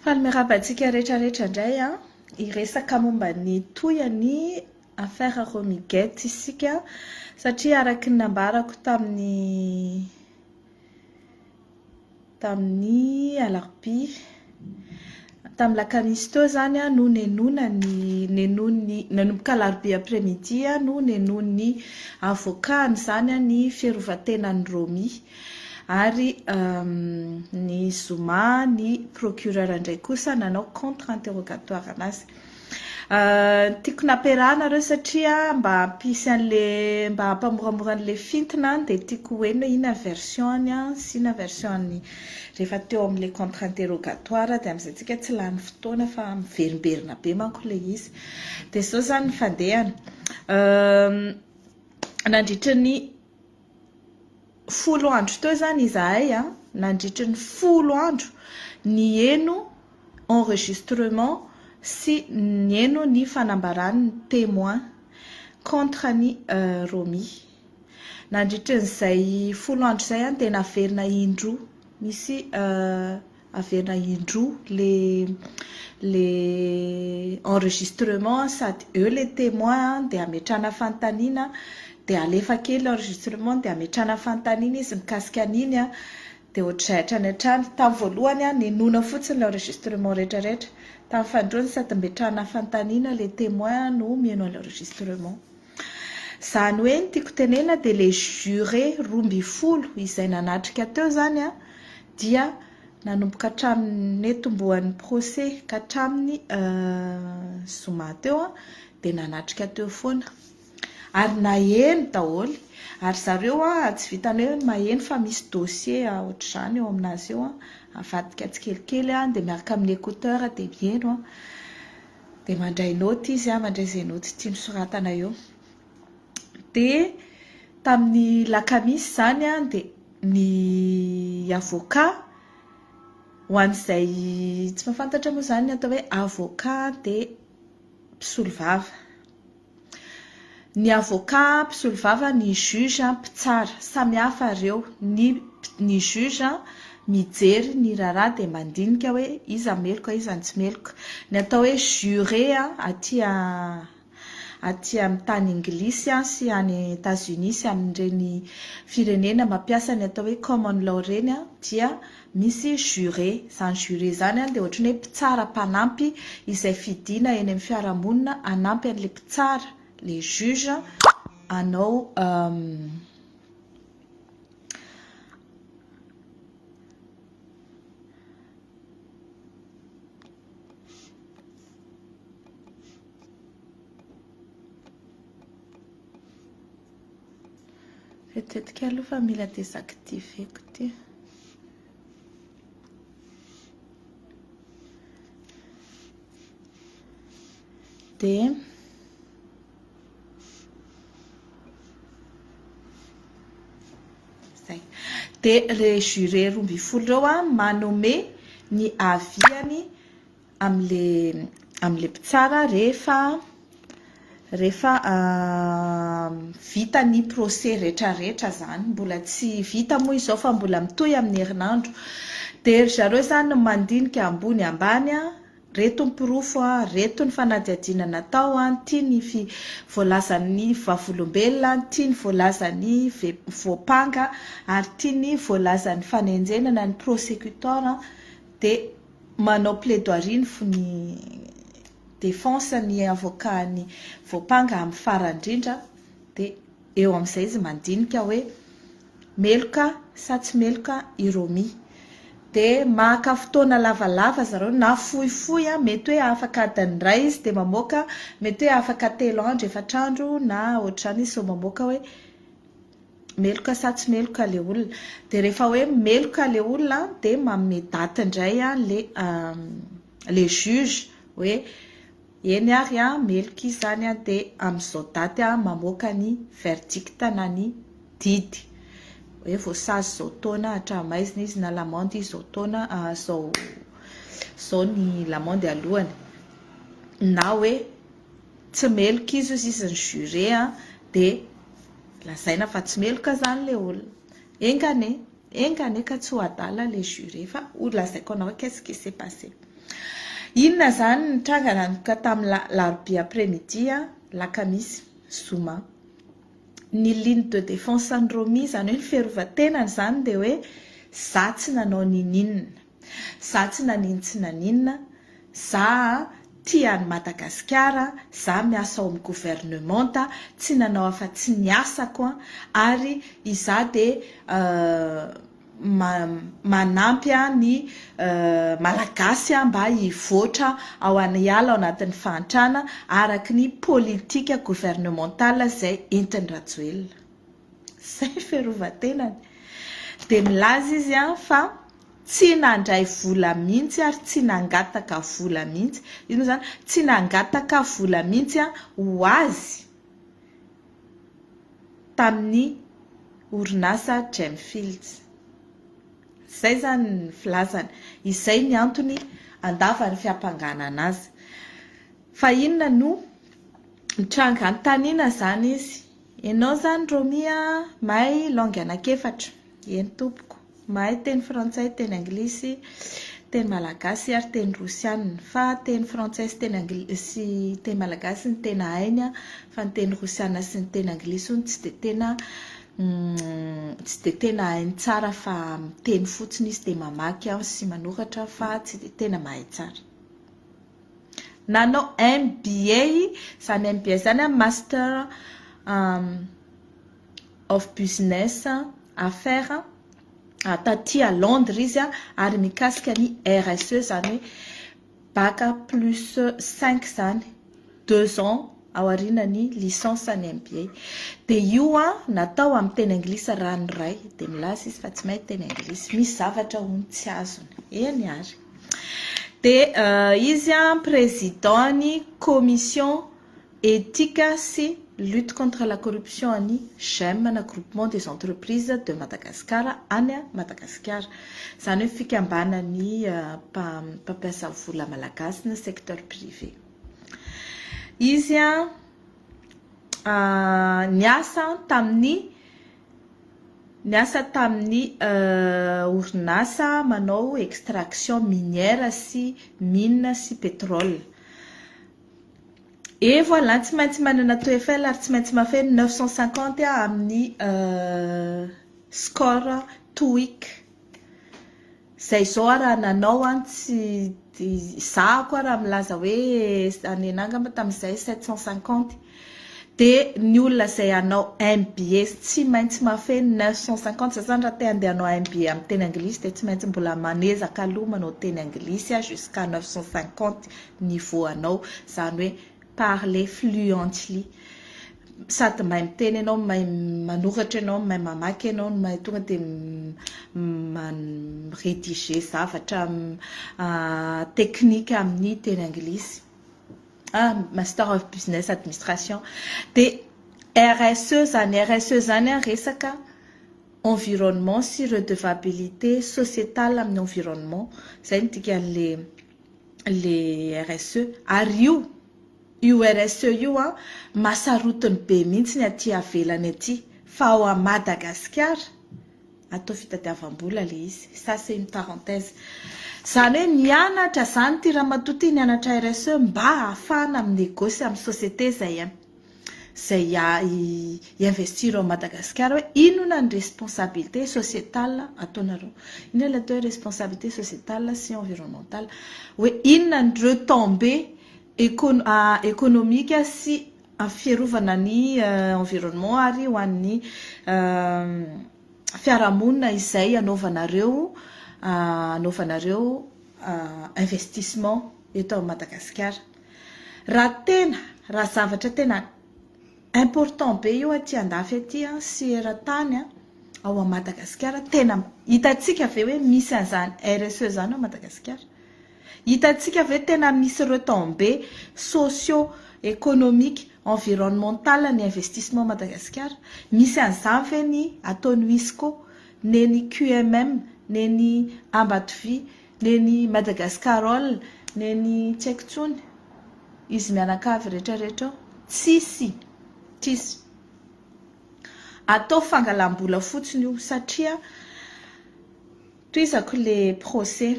Falmerabantsika rehetrarehetra indray a, hiresaka momba ny toyany affaire Romigette isika satria araka ny nambarako tamin'ny alarobia tamin'ny lakamisy teo zany a no nanomboka alarobia après-midi no nenon'ny avokany zany a ny fiarovan-tenan'ny Romy ary ny Zoma ny procureur indray kosa nanao contre interrogatoire anazy. Tiako nampiarahana reo satria mba hampamoramora an'le fintina dia tiako hoe ina version-ny sy ina version-ny rehefa teo amin'le contre interrogatoire dia amin'izay tsika tsy lany fotoana fa miverimberina be manko le izy. Dia izao zany ny fandehana nandritra ny 10 andro teo zany izahay nandritra ny 10 andro ny eno enregistrement sy ny eno ny fanambarany témoin contre ny Romy. Nandritra n'izay 10 andro izay dia naverina indroa misy averina indroa le enregistrement sady eo le témoin dia ametrahana fanontaniana dia alefa kely enregistrement dia ametrahana fanontaniana izy mikasika an'iny dia ohatrany hatrany tamin'ny voalohany nenona fotsiny le enregistrement rehetrarehetra tamin'ny fandroany sady ametrahana fanontaniana le témoin no mihaino l'enregistrement. Zany hoe ny tiako tenena dia le juré 12 izay nanatrika teo zany dia nanomboka hatramin'ny netombohan'ny procès ka hatramin'ny Zoma teo dia nanatrika teo foana ary naheno daholo ary zareo tsy vitany hoe maheno fa misy dossier ohatr'izany eo aminazy eo avadika tsikelikely dia miaraka amin'ny écouteur dia mihaino dia mandray note izy mandray izay note tiany soratana eo. Dia tamin'ny lakamisy zany dia ny avocat ho an'izay tsy mahafantatra moa zany atao hoe avocat dia mpisolo vava. Ny avocat mpisolo vava, ny juge mpitsara, samy hafa ireo. Ny juge mijery ny raharaha dia mandinika hoe iza meloka iza tsy meloka. Ny atao hoe juré aty amin'ny tany Anglisy sy any États-Unis sy amin'ireny firenena mampiasa ny atao hoe common law reny dia misy juré. Zany juré zany dia ohatrany hoe mpitsara mpanampy izay fidina eny amin'ny fiarahamonina anampy an'le mpitsara le juge anao tetika aloha fa mila désactiveko ty. Dia le juré 12 reo manome ny aviany amin'le mpitsara rehefa vita ny procès rehetrarehetra zany. Mbola tsy vita moa izao fa mbola mitohy amin'ny herinandro. Dia zareo zany mandinika ambony ambany reto ny pirofo reto ny fanadihadiana natao ty ny voalazan'ny vavolombelona, ty ny voalazan'ny voapanga ary ty ny voalazan'ny fanenjenana ny prosecuteur dia manao plaidoirie ny défense ny avocat ny voapanga amin'ny farany indrindra dia eo amin'izay izy mandinika hoe meloka sa tsy meloka i Romy. Dia maka fotoana lavalava zareo na fohifohy mety hoe afaka adiny iray izy dia mamoaka, mety hoe afaka 3 andro 4 andro na ohatrany izy mamoaka hoe meloka sa tsy meloka le olona. Dia rehefa hoe meloka le olona dia manome daty indray le juge hoe eny ary meloka izy zany dia amin'izao daty mamoaka ny verdict na ny didy hoe voasazy zao taona hatramaizina izy na lamandy izy zao taona zao ny lamandy alohany na hoe tsy meloka izy ny juré dia lazaina fa tsy meloka zany le olona. Engane ka tsy ho adala le juré fa ho lazaiko anao qu'est-ce qui s'est passé. Inona zany nitranga nanomboka tamin'ny larobia après-midi lakamisy zoma. Ny ligne de défense andromi zany hoe ny fiarovan-tenany zany dia hoe za tsy nanao nininona, za tsy nanino tsy naninona, za tia ny Madagasikara, za miasa ao amin'ny gouvernementa, tsy nanao afa-tsy ny asako ary iza dia manampy ny malagasy mba hivoatra ao aniala ao anatin'ny fahantrana araky ny politika gouvernementale izay entiny Rajoelina. Izay fiarovan-tenany. Dia milaza izy fa tsy nandray vola mihitsy ary tsy nangataka vola mihitsy. Ino zany? Tsy nangataka vola mihitsy ho azy tamin'ny orinasa Gemfields. Izay zany ny filazany. Izay ny antony andavany fiampanganana azy. Fa inona no nitranga an-taniana zany izy. Ianao zany Romia mahay langue anankefatra. Eny tompoko. Mahay teny frantsay, teny anglisy, teny malagasy ary teny rosianina. Fa teny frantsay sy teny anglisy sy teny malagasy ny tena hainy fa ny teny rosianina sy ny teny anglisy tsy dia tena hainy tsara fa teny fotsiny izy dia mamaky sy manoratra fa tsy dia tena mahay tsara. Nanao MBA, zany MBA zany Master of Business Affaires taty à Londres izy ary mikasika ny RSE zany bac plus 5 zany 2 ans ao aorianany licence ny MBA. Dia io natao amin'ny teny anglisy ranoray dia milaza izy fa tsy mahay teny anglisy, misy zavatra hono tsy azony. Eny ary. Dia izy président ny commission éthique sy lutte contre la corruption ny GEM na groupement des entreprises de Madagascar any Madagascar. Zany hoe fikambanany mpampiasa vola malagasy ny secteur privé. Izy niasa tamin'ny orinasa manao extraction minière sy mine sy pétrole. Et voilà, tsy maintsy manana TOEFL ary tsy maintsy mafeny 950 amin'ny score TOEIC. Zay zao raha nanao tsy za koa raha milaza hoe any anangamba tamin'izay 750. Dia ny olona izay hanao MBA tsy maintsy mafeny 950 zany raha te handeha hanao MBA amin'ny teny anglisy dia tsy maintsy mbola manezaka aloha manao teny anglisy jusqu'à 950 niveau anao, zany hoe parler fluently. Sady mahay miteny ianao, mahay manoratra ianao, mahay mamaky ianao, mahay tonga dia rédiger zavatra technique amin'ny teny anglisy. Master of Business Administration. Dia RSE zany resaka environnement sy redevabilité sociétale amin'ny environnement. Zay nitika le RSE. Ary io RSE io masarotiny be mihitsy ny aty avelany aty. Fa ao Madagasikara atao fitadiavam-bola le izy. Ça c'est une parenthèse. Zany hoe nianatra zany ty ramatoa nianatra RSE mba ahafahana amin'ny négoce amin'ny société zay investir ao Madagasikara hoe inona ny responsabilité sociétale ataonareo. Inona ilay responsabilité sociétale sy environnementale. Hoe inona ny retombées économique sy fierovana ny environnement ary ho an'ny fiarahamonina izay anaovanareo investissement eto Madagasikara. Raha zavatra tena important be io aty andafy aty sy eran-tany ao Madagasikara tena hitantsika ve hoe misy an'izany RSE zany ao Madagasikara. Hitantsika ve tena misy retombées socio-économique environnemental ny investissement Madagasikara. Misy an'izany ve ny ataony ISCO, neny QMM, neny Ambatovy, neny Madagascarol, neny tsy haiko tsony. Izy mianakavy rehetrarehetra tsisy. Atao fangalam-bola fotsiny io satria toizako le procès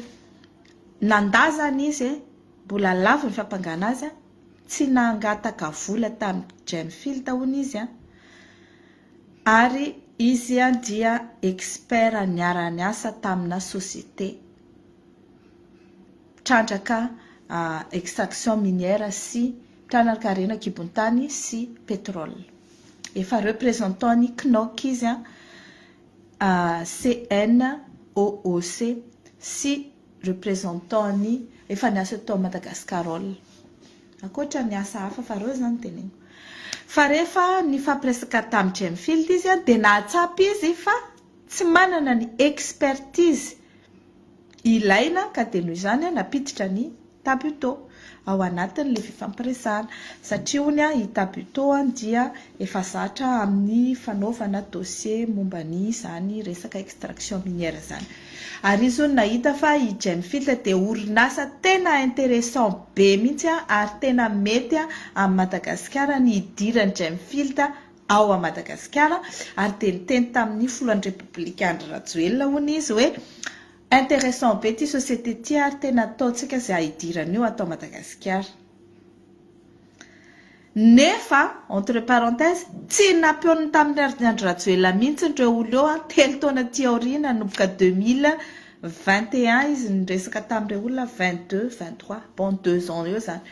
nandazany izy mbola lavo ny fampangana azy tsy nangataka vola tamin'ny Gemfield hono izy ary izy dia expert niarany asa tamina société trandraka extraction minière sy trandrakarena kibontany sy pétrole efa représentant ny CNOC izy CNOOC sy représentant ny efa niasa tao Madagascar akoatra ny asa hafa fa reo zany teneniko fa rehefa nifampiresaka tamin'ny Gemfield izy dia nahatsapy izy fa tsy manana ny expertise ilaina ka dia noho izany napiditra ny tabuto ao anatin'le fifampiresana satria honya i tabuto dia efa zatra amin'ny fanaovana dossier momba ny zany resaka extraction minière zany ary izy nahita fa i Gemfield dia orinasa tena intéressant be mihitsy ary tena mety amin'ny Madagasikara ny idiran'ny Gemfield ao a Madagasikara ary dia niteny tamin'ny folan'ny Républicain Rajoelina hono izy hoe intéressant be ty société ty ary tena ataontsika izay idirana io atao Madagasikara nefa entre parenthèses tsy nampiony tamin'ny Andry Rajoelina mihitsy ireo olo eo telo taona ty aoriana nomboka 2021 izy niresaka tamin'ireo olona 22 23 bon 2 ans eo zany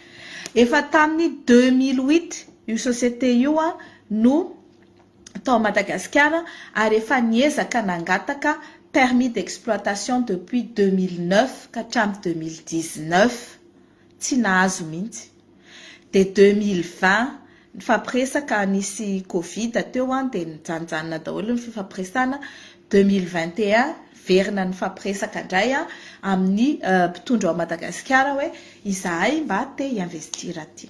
efa tamin'ny 2008 io société io no tao Madagasikara ary efa niezaka nangataka permis d'exploitation depuis 2009 ka hatramin'ny 2019 tsy nahazo mihitsy de 2020 nifampiresaka nisy Covid teo dia nijanjanona daholo ny fifampiresana 2021 verina nifampiresaka indray amin'ny mpitondra ao Madagasikara hoe izahay mba te investir aty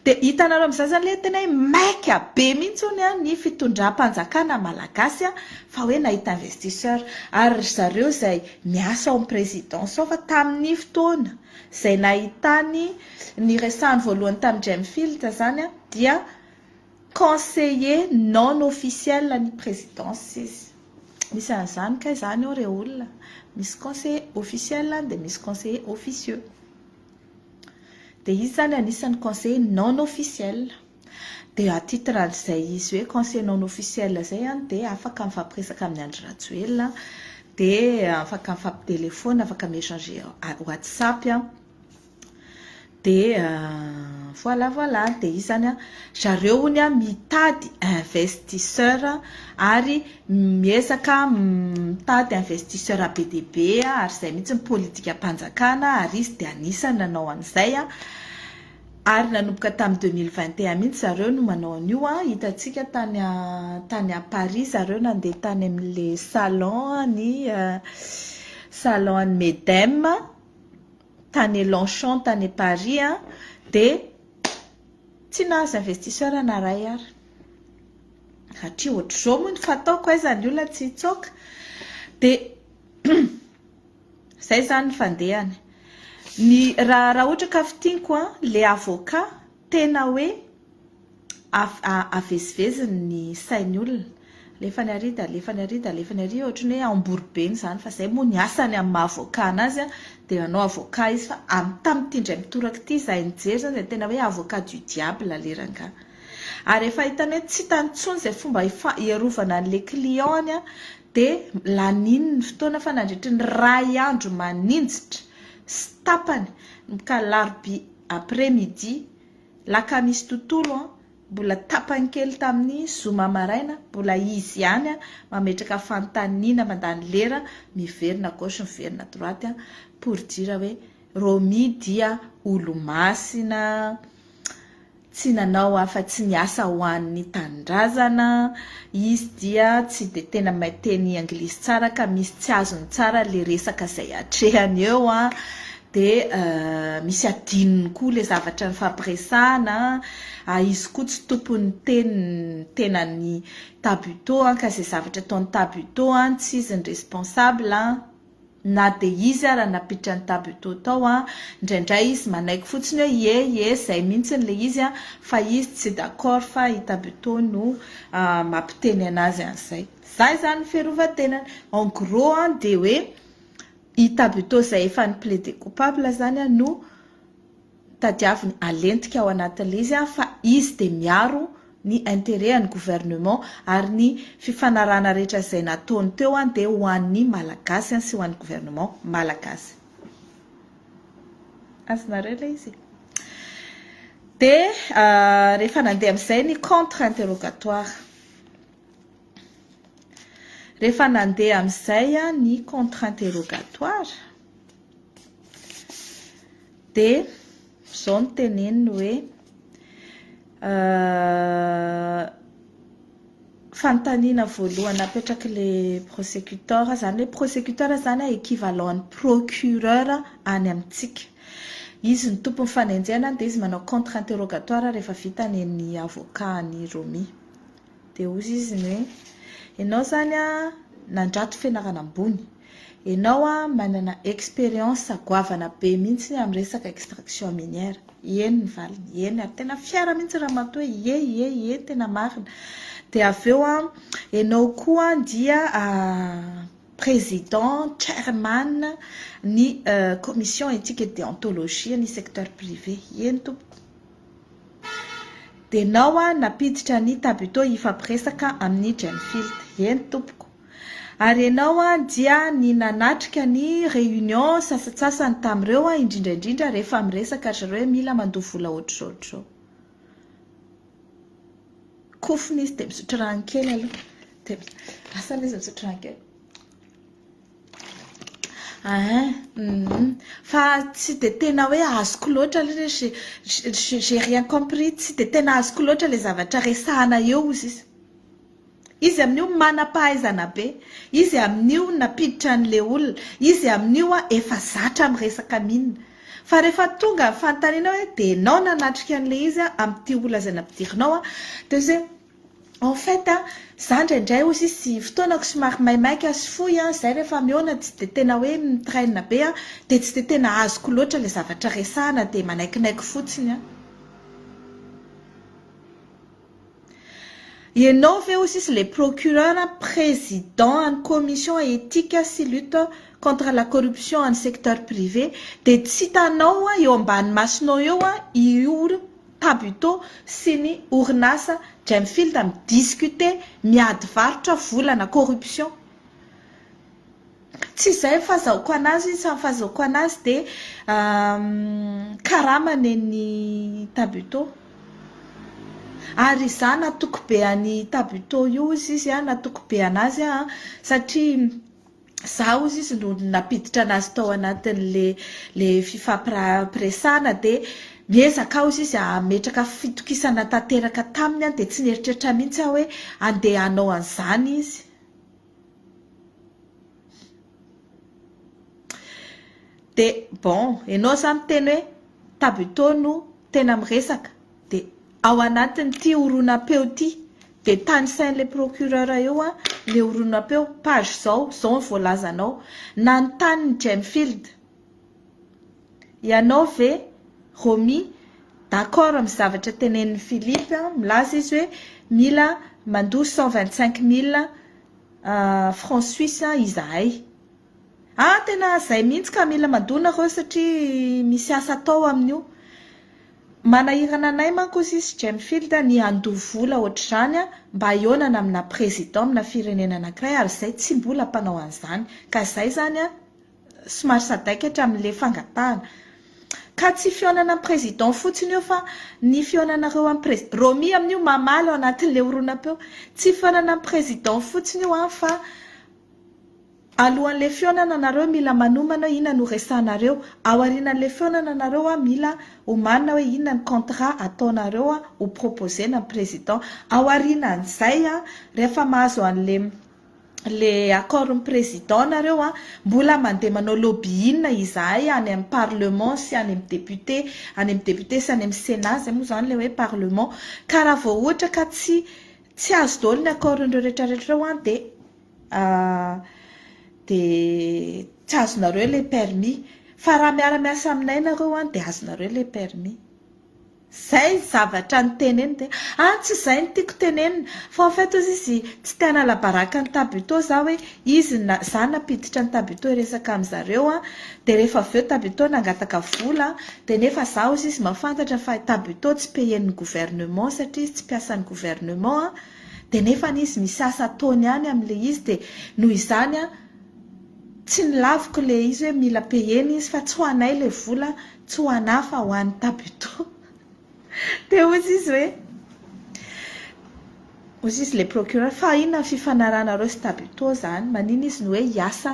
dia hitanareo amin'izay zany le tena maika be mihitsy hono ny fitondram-panjakana malagasy fa hoe nahita investisseur ary zareo izay miasa ao amin'ny présidence ao fa tamin'ny fotoana izay nahitany ny resahany voalohany tamin'ny Gemfield zany dia conseiller non officiel ny présidence izy misy an'izany ka izany ao ireo olona misy conseiller officiel dia misy conseiller officieux dia izy zany anisan'ny conseiller non officiel dia à titre an'izay izy hoe conseiller non officiel zay dia afaka mifampiresaka amin'ny Andry Rajoelina dia afaka mifampitelefona afaka miéchanger WhatsApp dia voilà dia izy zany zareo hono mitady investisseur ary miezaka mitady investisseur be dia be ary izay mihitsy ny politika-mpanjakana ary izy dia anisany nanao an'izay ary nanomboka tamin'ny 2021 mihitsy zareo no manao an'io hitantsika tany à Paris zareo nandeha tany amin'le salon ny Medem tany Longchamp tany Paris dia tsy nahazo investisseur naray ary satria ohatr'izao moa ny fataoko aizany olona tsy hitsoaka dia izay zany ny fandehany ny raha ohatra ka fitianiko le avocat tena hoe aveziveziny ny sainy olona lefa ny arida ohatrany hoe amborobeny zany fa izay moa ny asany amin'ny maha-avocat anazy dia manao avocat izy fa tamin'ny tindray mitoraka ity izahay nijery zany dia tena hoe avocat du diable leranga ary efa hitany hoe tsy tantsony izay fomba iarovana an'le client dia laniny ny fotoana fa nandritry ny ray andro maninjitra sy tapany ka larobia après midi lakamisy tontolo mbola tapany kely tamin'ny zoma maraina mbola izy ihany mametraka fantaniana mandany lera miverina gauche miverina droite pour dire hoe Romy dia olo-masina tsy nanao afa-tsy niasa ho an'ny tanindrazana izy dia tsy dia tena mahay teny anglisy tsara ka misy tsy azony tsara le resaka izay atrehany eo dia misy adininy koa le zavatra ny fampiresana izy koa tsy tompony tenany tabuto ka izay zavatra ataon'ny tabuto tsy izy ny responsable na dia izy raha napiditra ny tabuto tao indraindray izy manaiky fotsiny hoe ye izay mihitsy le izy fa izy tsy d'accord fa i tabuto no mampiteny anazy an'izay zay zany fiarovan-tenany en gros dia hoe Itabuto izay efa ny plaidé coupable zany no tadiaviny alentika ao anatin'ilay izy fa izy dia miaro ny intérêt ny gouvernement ary ny fifanarahana rehetra izay nataony teo dia ho an'ny malagasy sy ho an'ny gouvernement malagasy. Azonareo ilay izy. Dia rehefa nandeha amin'izay ny contre interrogatoire. Rehefa nandeha amin'izay ny contre interrogatoire dia izao no teneniny hoe fanontaniana voalohany napetraka le prosécuteur zany le prosécuteur zany équivalent ny procureur any amintsika. Izy ny tompony fanenjena dia izy manao contre interrogatoire rehefa vita ny avocat ny Romy. Dia ozy izy ny hoe ianao zany nandrato fianarana ambony. Ianao manana expérience goavana be mihitsy amin'ny resaka extraction minière. Eny ny valiny, eny ary tena fiara mihitsy raha matoa ie tena marina. Dia avy eo ianao koa dia président, chairman ny commission éthique et déontologie ny secteur privé. Eny tompoko. Dia ianao napiditra ny Tabuto ifampiresaka amin'ny Gemfield. Eny tompoko. Ary ianao dia ny nanatrika ny réunion sasatsasany tamin'ireo indrindra rehefa miresaka zareo mila mandoa vola ohatr'izao. Kofony izy dia misotro rano kely aloha. Asa ilay izy misotro rano kely. Fa tsy dia tena hoe azoko loatra j'ai rien compris, tsy dia tena azoko loatra ilay zavatra resahana eo izy. Izy amin'io manam-pahaizana be, izy amin'io napiditra an'ilay olona, izy amin'io efa zatra miresaka minina. Fa rehefa tonga fanontaniana hoe dia ianao nanatrika an'ilay izy amin'ity olona izay nampidirinao dia hoe en fait za indraindray ozy sy fotoanako somary maimaika sy fohy izay rehefa miona tsy dia tena hoe mitraina be dia tsy dia tena azoko loatra ilay zavatra resahana dia manaikinaiky fotsiny. Ianao ve aussi le procureur président en commission éthique sy lutte contre la corruption en secteur privé dia tsy hitanao eo ambany masonao eo io Tabuto sy ny orinasa Gemfield midiscuter miady varotra volana corruption. Tsy izay fahazahoko anazy sa fahazahoko anazy dia karamany ny Tabuto. Ary izany natoko be any Tabuto io izy natoko be anazy satria za ozy izy no napiditra anazy tao anatin'le fifampiresahana dia miezaka ozy izy ametraka fitokisana tanteraka taminy dia tsy nieritreritra mihitsy hoe andeha hanao an'izany izy. Dia bon, ianao zany miteny hoe Tabuto no tena miresaka. Ao anatin'ity horonam-peo ity dia tany sain'ilay procureur eo ilay horonam-peo page zao ny voalazanao nanontany ny Gemfield. Ianao ve Romy d'accord amin'ny zavatra tenenin'ny Philippe milaza izy hoe mila mandoa 125,000 francs suisse izahay. Tena izay mihitsy ka mila mandonareo satria misy asa tao amin'io. Manahirana anay manko izy Gemfield ny andoha vola ohatr'izany mba ionana amina président amina firenena anankiray ary izay tsy mbola mpanao an'izany ka izay zany somary sadaikatra amin'ilay fangatahana. Ka tsy fionana amin'ny président fotsiny io fa ny fionanareo amin'ny président. Romy amin'io mamaly ao anatin'ilay horonam-peo. Tsy fionana amin'ny président fotsiny io fa alohan'ilay fionana nareo mila manomana hoe inona no resahanareo. Ao aorianan'ilay fionana nareo mila omanina hoe inona ny contrat ataonareo ho proposena amin'ny président. Ao aorianan'izay rehefa mahazo an'ilay accord amin'ny président nareo mbola mandeha manao lobbying izahay any amin'ny parlement sy any amin'ny député sy any amin'ny sénat zay moa zany ilay hoe parlement. Ka raha vao ohatra ka tsy azo daholo ny accordndreo rehetrarehetra reo dia tsy azonareo ilay permis. Fa raha miara-miasa aminay nareo dia azonareo ilay permis. zay zavatra ny teneny de tsy zay ny tiako tenenina fa en fait ozy izy tsy tena labaraka ny tabito za hoe izy za napiditra ny tabito resaka amin'zareo de rehefa avy eo tabito nangataka vola de nefa za ozy izy mahafantatra fa tabito tsy payen'ny gouvernement satria izy tsy piasan'ny gouvernement de nefa izy misy asa ataony ihany amin'le izy de noho izany tsy nilaviko le izy hoe mila payeny izy fa tsy ho anay le vola tsy ho anà fa ho an'ny tabito de ozy izy le procureur fa inona fifanarahnareo sy tabito zany manino izy ny hoe hiasa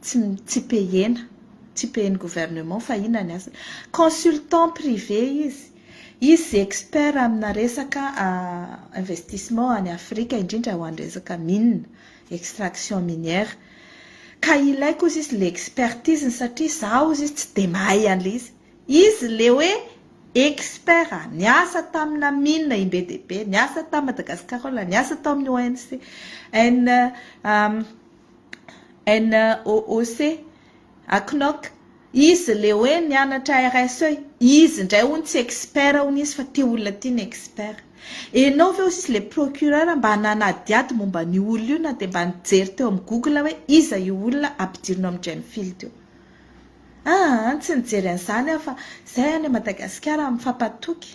tsy payen'ny gouvernement fa inona ny asa consultant privé izy expert amina resaka investissement any Afrika indrindra ho an'ny resaka mine extraction minière ka ilaiko ozy izy le expertise satria za ozy izy tsy de mahay an'le izy le hoe expert niasa tamina mine IBDP niasa ta Madagascar niasa tao amin'ny ONC NOOC ACNOC izy le hoe nianatra RSE izy ndray hono tsy expert hono izy fa te olona ty ny expert enao ve ozy le procureur mba nanadiady momba ny olona io na de mba nijery teo amin'ny Google hoe iza io olona ampidirina amin'ny Gemfield io tsy nijery an'izany fa zay any Madagasikara mifampatoky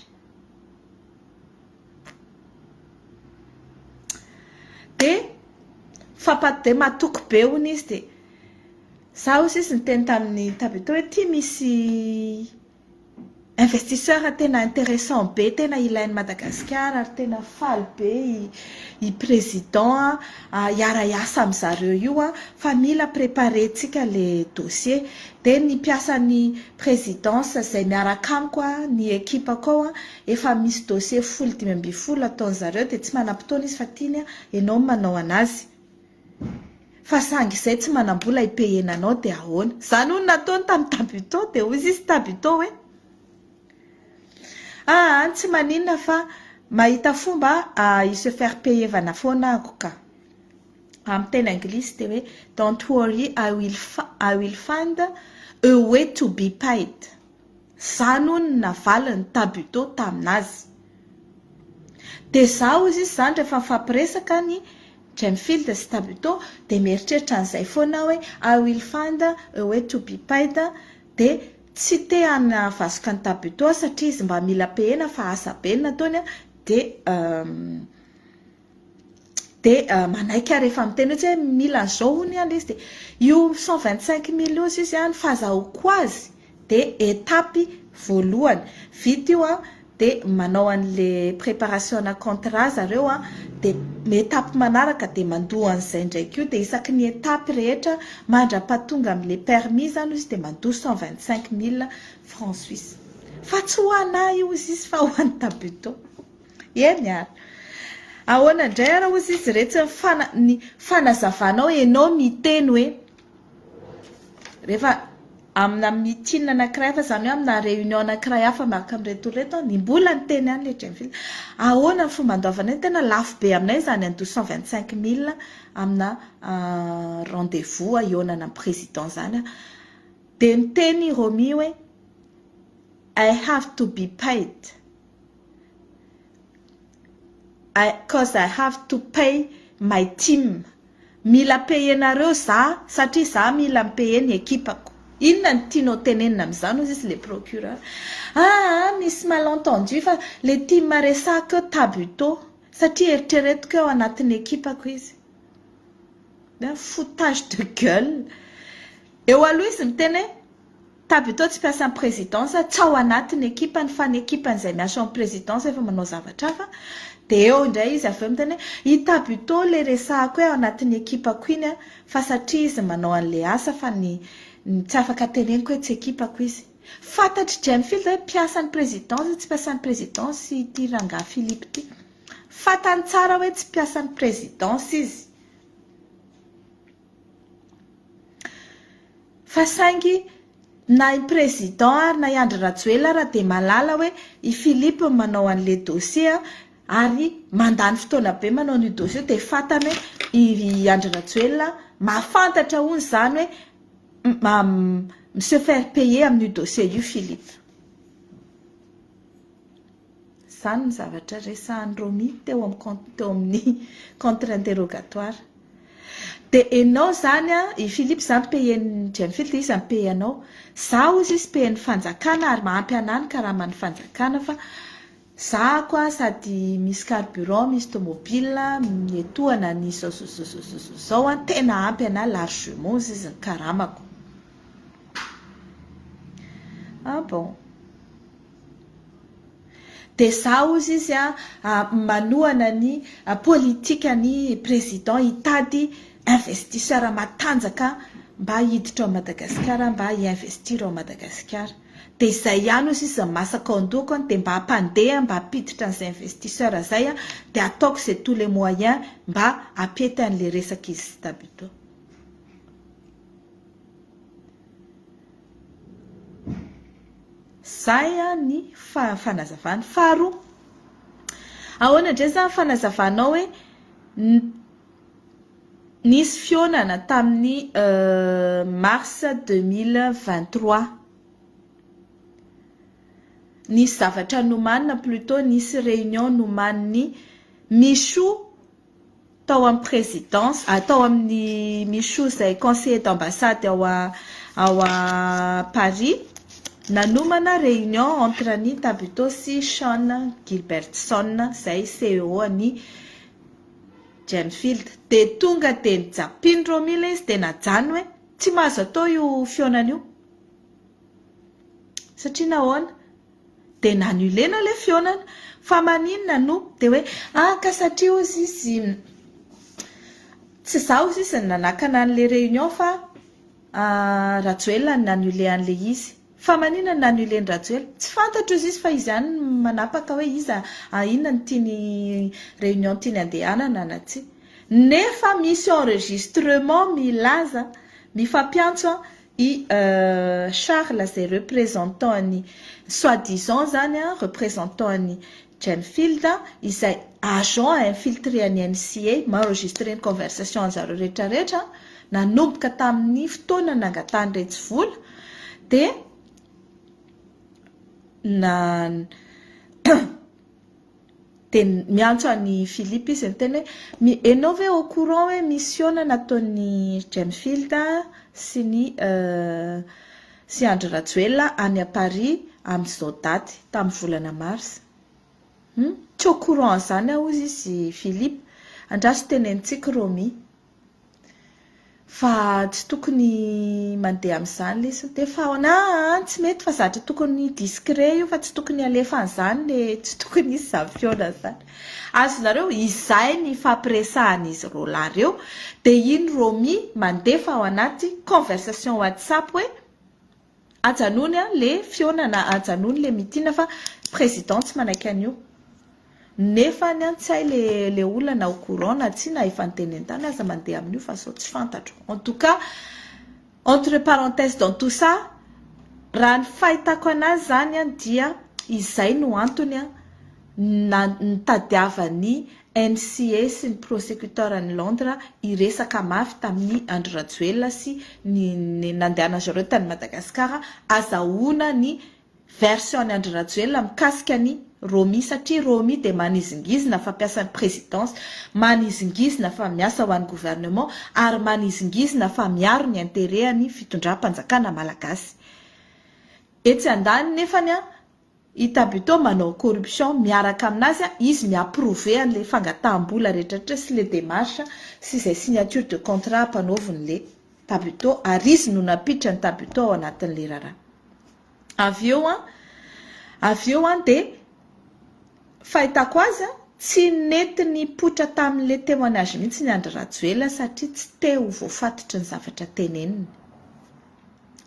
de matoky be hono izy de za ozy izy niteny tamin'ny tabito hoe ty misy investisseur tena intéressant be tena ilain'ny Madagasikara ary tena faly be i président hiara-hiasa amin'zareo io fa mila préparer tsika le dossier de ny piasan'ny présidence zay miaraka amiko ny équipe akao efa misy dossier 15 ataon'zareo de tsy manam-potoana izy fa tiany enao manao anazy fa sangy izay tsy manam-bola ipayenanao de ahoana zany hono nataony tamin'ny tabito de ozy izy tabito hoe tsy maninona fa mahita fomba i se faire payer vana foana ako ka amin'ny teny anglisy de hoe don't worry I will find a way to be paid zany hono navaliny tabito taminazy de za ozy izy zany rehefa mifampiresaka ny Gemfield sy tabito de mieritreritra an'izay foana hoe I will find a way to be paid de tsy te anavasoka ny tabito satria izy mba mila payena fa asa be nataony de manaiky rehefa miteny hoe mila an'izao hono any izy de io 125 000 ozy izy fazahoko azy de étape voalohany vita io de manao an'le préparation na contrat zareo de étape manaraka de mandoa an'izay ndraiky io de isaky ny étape rehetra mandra-pahatonga amin'le permis zany izy de mandoa 125 000 francs suisse fa tsy ho anà io izy fa ho an'ny tabito eny ary ahoana indray ara ozy izy rehetra ny fanazavanao enao miteny hoe rehefa amina mitinina anankiray fa zany hoe amina réunion anankiray hafa miaraka amin'reto reto ny mbola ny teny any le Gemfield ahoana ny fomba andoavana tena lafo be aminay zany andoa 125 000 amina rendez-vous ionana amin'ny président zany de niteny Romy hoe I have to be paid because I have to pay my team mila payenareo za satria za mila mipaye ny ekipako inona ny tianao tenenina amin'izany ozy izy le procureur misy malentendu fa le team resaka tabito satria eritreretiko eo anatin'ny ekipako izy foutage de gueule eo aloha izy miteny tabito tsy piasan'ny présidence tsy ao anatin'ny ekipany fa ny ekipan'izay miasa amin'ny présidence efa manao zavatra hafa de eo indray izy avy eo miteny i tabito le resako eo anatin'ny ekipako iny fa satria izy manao an'le asa fa ny tsy afaka teneniko hoe tsy ekipako izy fantatry Gemfield hoe piasan'ny présidence tsy piasan'ny présidence ity rangahy Philippe ty fantany tsara hoe tsy piasan'ny présidence izy fa saingy na i président ary na i Andry Rajoelina raha de malala hoe i Philippe manao an'le dossier ary mandany fotoana be manao ny dossier de fantany hoe i Andry Rajoelina mahafantatra hono zany hoe se faire payer amin'ny dossier io Philippe Izany ny zavatra resahan'ny Romy teo amin'ny contre interrogatoire. Dia ianao zany i Philippe zany payen'ny Gemfield izy ampey anao. Zaho izy payen'ny fanjakana ary mahampy anany karaha man'ny fanjakana fa za koa sady misy carburant, misy tomobile, mietohana ny zao tena ampy anahy largement izy ny karamako. Ah bon. Dia zaho izy manohana ny politika ny président hitady investisseur matanjaka mba hiditra ao Madagasikara, mba hiinvestir ao Madagasikara. Dia izay ihany izy masaka ao an-dohako dia mba hampandeha, mba hampiditra an'izay investisseur izay dia ataoko c'est tous les moyens mba hampety an'ilay resaka izy sy Tabito. Zay ny fanazavana. Faharoa, ahoana indray zany fanazavanao hoe nisy fionana tamin'ny mars 2023. Nisy zavatra nomanina plutôt nisy réunion nomanin'ny Michou tao amin'ny présidence, tao amin'ny Michou izay conseiller d'ambassade ao à Paris. Nanomana réunion entre ny Tabito sy Sean Gilbertson izay CEO ny Gemfield. Dia tonga dia nijapiny Romy ilay izy dia najany hoe tsy mahazo atao io fionana io satria nahoana dia nanulena ilay fionana fa maninona no dia hoe ka satria ozy izy tsy zaho izy nanakana an'ilay réunion fa Rajoelina nanule an'ilay izy. Fa maninona nanule ny Rajoelina? Tsy fantatro izy fa izy ihany manapaka hoe iza inona ny tiany réunion tiany andehanana na tsy. Nefa misy enregistrement milaza mifampiantso i Charles izay représentant ny soi-disant zany représentant ny Gemfield izay agent infiltré any NCA m'enregistré ny conversation an'zareo rehetrarehetra nanomboka tamin'ny fotoana nangatany retsy vola dia dia miantso any Philippe izy miteny hoe ianao ve au courant hoe mission nataon'ny Gemfield sy ny sy Andry Rajoelina any à Paris amin'izao daty tamin'ny volana mars. Tsy au courant zany aho izy Philippe, andraso tenenitsika Romy fa tsy tokony mandeha amin'izany izy dia fa tsy mety fa zatra tokony discret io fa tsy tokony alefa an'izany le tsy tokony izy zafiona zany. Azonareo izay ny fampiresahana izy roa reo dia iny Romy mandefa ao anaty conversation WhatsApp hoe ajanony le fionana ajanony le mitina fa président tsy manaiky an'io. Nefa ny tsy hay le olona na au courant na tsy na efa niteny an-tany aza mandeha amin'io fa sao tsy fantatro. En tout cas, entre parenthèses dans tout ça, raha ny fahitako anazy zany dia izay no antony nitadiavan'ny NCA sy ny prosécuteur any Londres iresaka mafy tamin'ny Andry Rajoelina sy ny nandehana zareo tany Madagasikara azahoana ny version any Andry Rajoelina mikasika ny Romy satria Romy dia manizingizina fa mpiasa ny présidence, manizingizina fa miasa ho an'ny gouvernement ary manizingizina fa miaro ny intérêt ny fitondram-panjakana malagasy. Etsy andany nefany i Tabito manao corruption miaraka aminazy izy miapprouvé an'ilay fangataham-bola rehetrarehetra sy le démarche sy izay signature de contrat mpanaovin'ilay Tabito ary izy no napiditra ny Tabito ao anatin'ilay raharaha. Avy eo dia fahitako azy tsy nety nipoitra tamin'ilay témoignage mihitsy ny Andry Rajoelina satria tsy te ho voafatotry ny zavatra teneniny.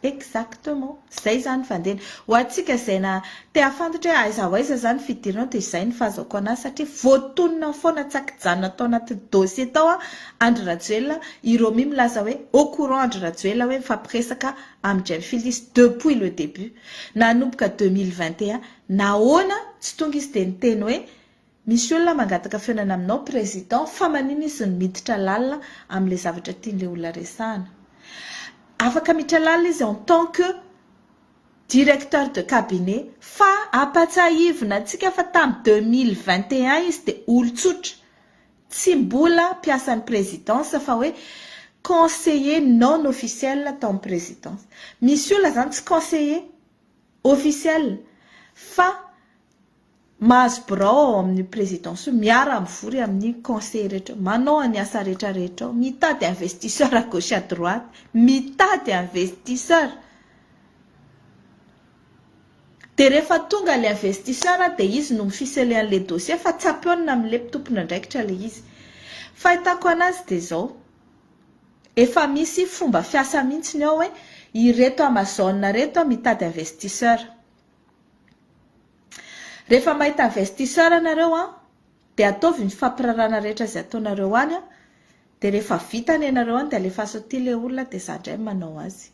Exactement. Zay zany fandena. Ho antsika izay na te hafantatra hoe aiza ho aiza zany fidirana dia izay ny fahazako anazy satria voatonona foana tsakijanona tao anaty dossier tao Andry Rajoelina i Romy milaza hoe au courant Andry Rajoelina hoe mifampiresaka amin'ny Gemfield izy depuis le début nanomboka 2021 nahoana tsy tonga izy dia niteny hoe misy olona mangataka fionana aminao président fa manina izy ny miditra lalina amin'ilay zavatra tian'ilay olona resahana. Afaka miditra lalina izy en tant que directeur de cabinet fa apatsahivina antsika fa tamin'ny 2021 izy dia olon-tsotra tsy mbola mpiasan'ny présidence fa hoe conseiller non officiel tao amin'ny présidence. Misy olona zany tsy conseiller officiel fa mahazo birao ao amin'ny présidence miara mivory amin'ny conseiller rehetra, manao ny asa rehetra rehetra, mitady investisseur à gauche à droite, mitady investisseur. Dia rehefa tonga le investisseur dia izy no mifisele an'le dossier fa tsapiona amin'le tompon'andraikitra le izy. Fahitako anazy dia zao, efa misy fomba fiasa mihitsy ao hoe ireto Amazon reto mitady investisseur. Rehefa mahita investisseur anareo dia ataovy ny fampirarana rehetra izay ataonareo any dia rehefa vitany ianareo dia alefaso aty le olona dia zandray manao azy.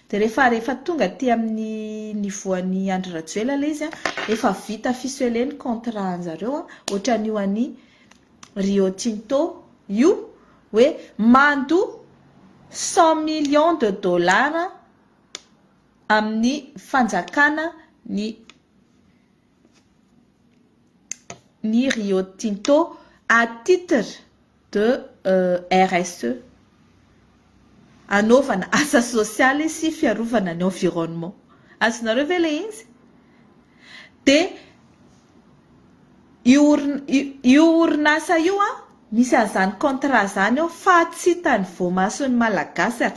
Dia rehefa tonga aty amin'ny nivoan'ny Andry Rajoelina le izy efa vita fisoeleny contrat anjareo ohatran'io any Rio Tinto io hoe mandoa 100 millions de dollars amin'ny fanjakana ny Rio Tinto à titre de RSE, anaovana asa sosialy sy fiarovana ny environnement. Azonareo ve le izy? Dia io orinasa io misy an'izany contrat zany ao fa tsy hitany voamason'ny malagasy,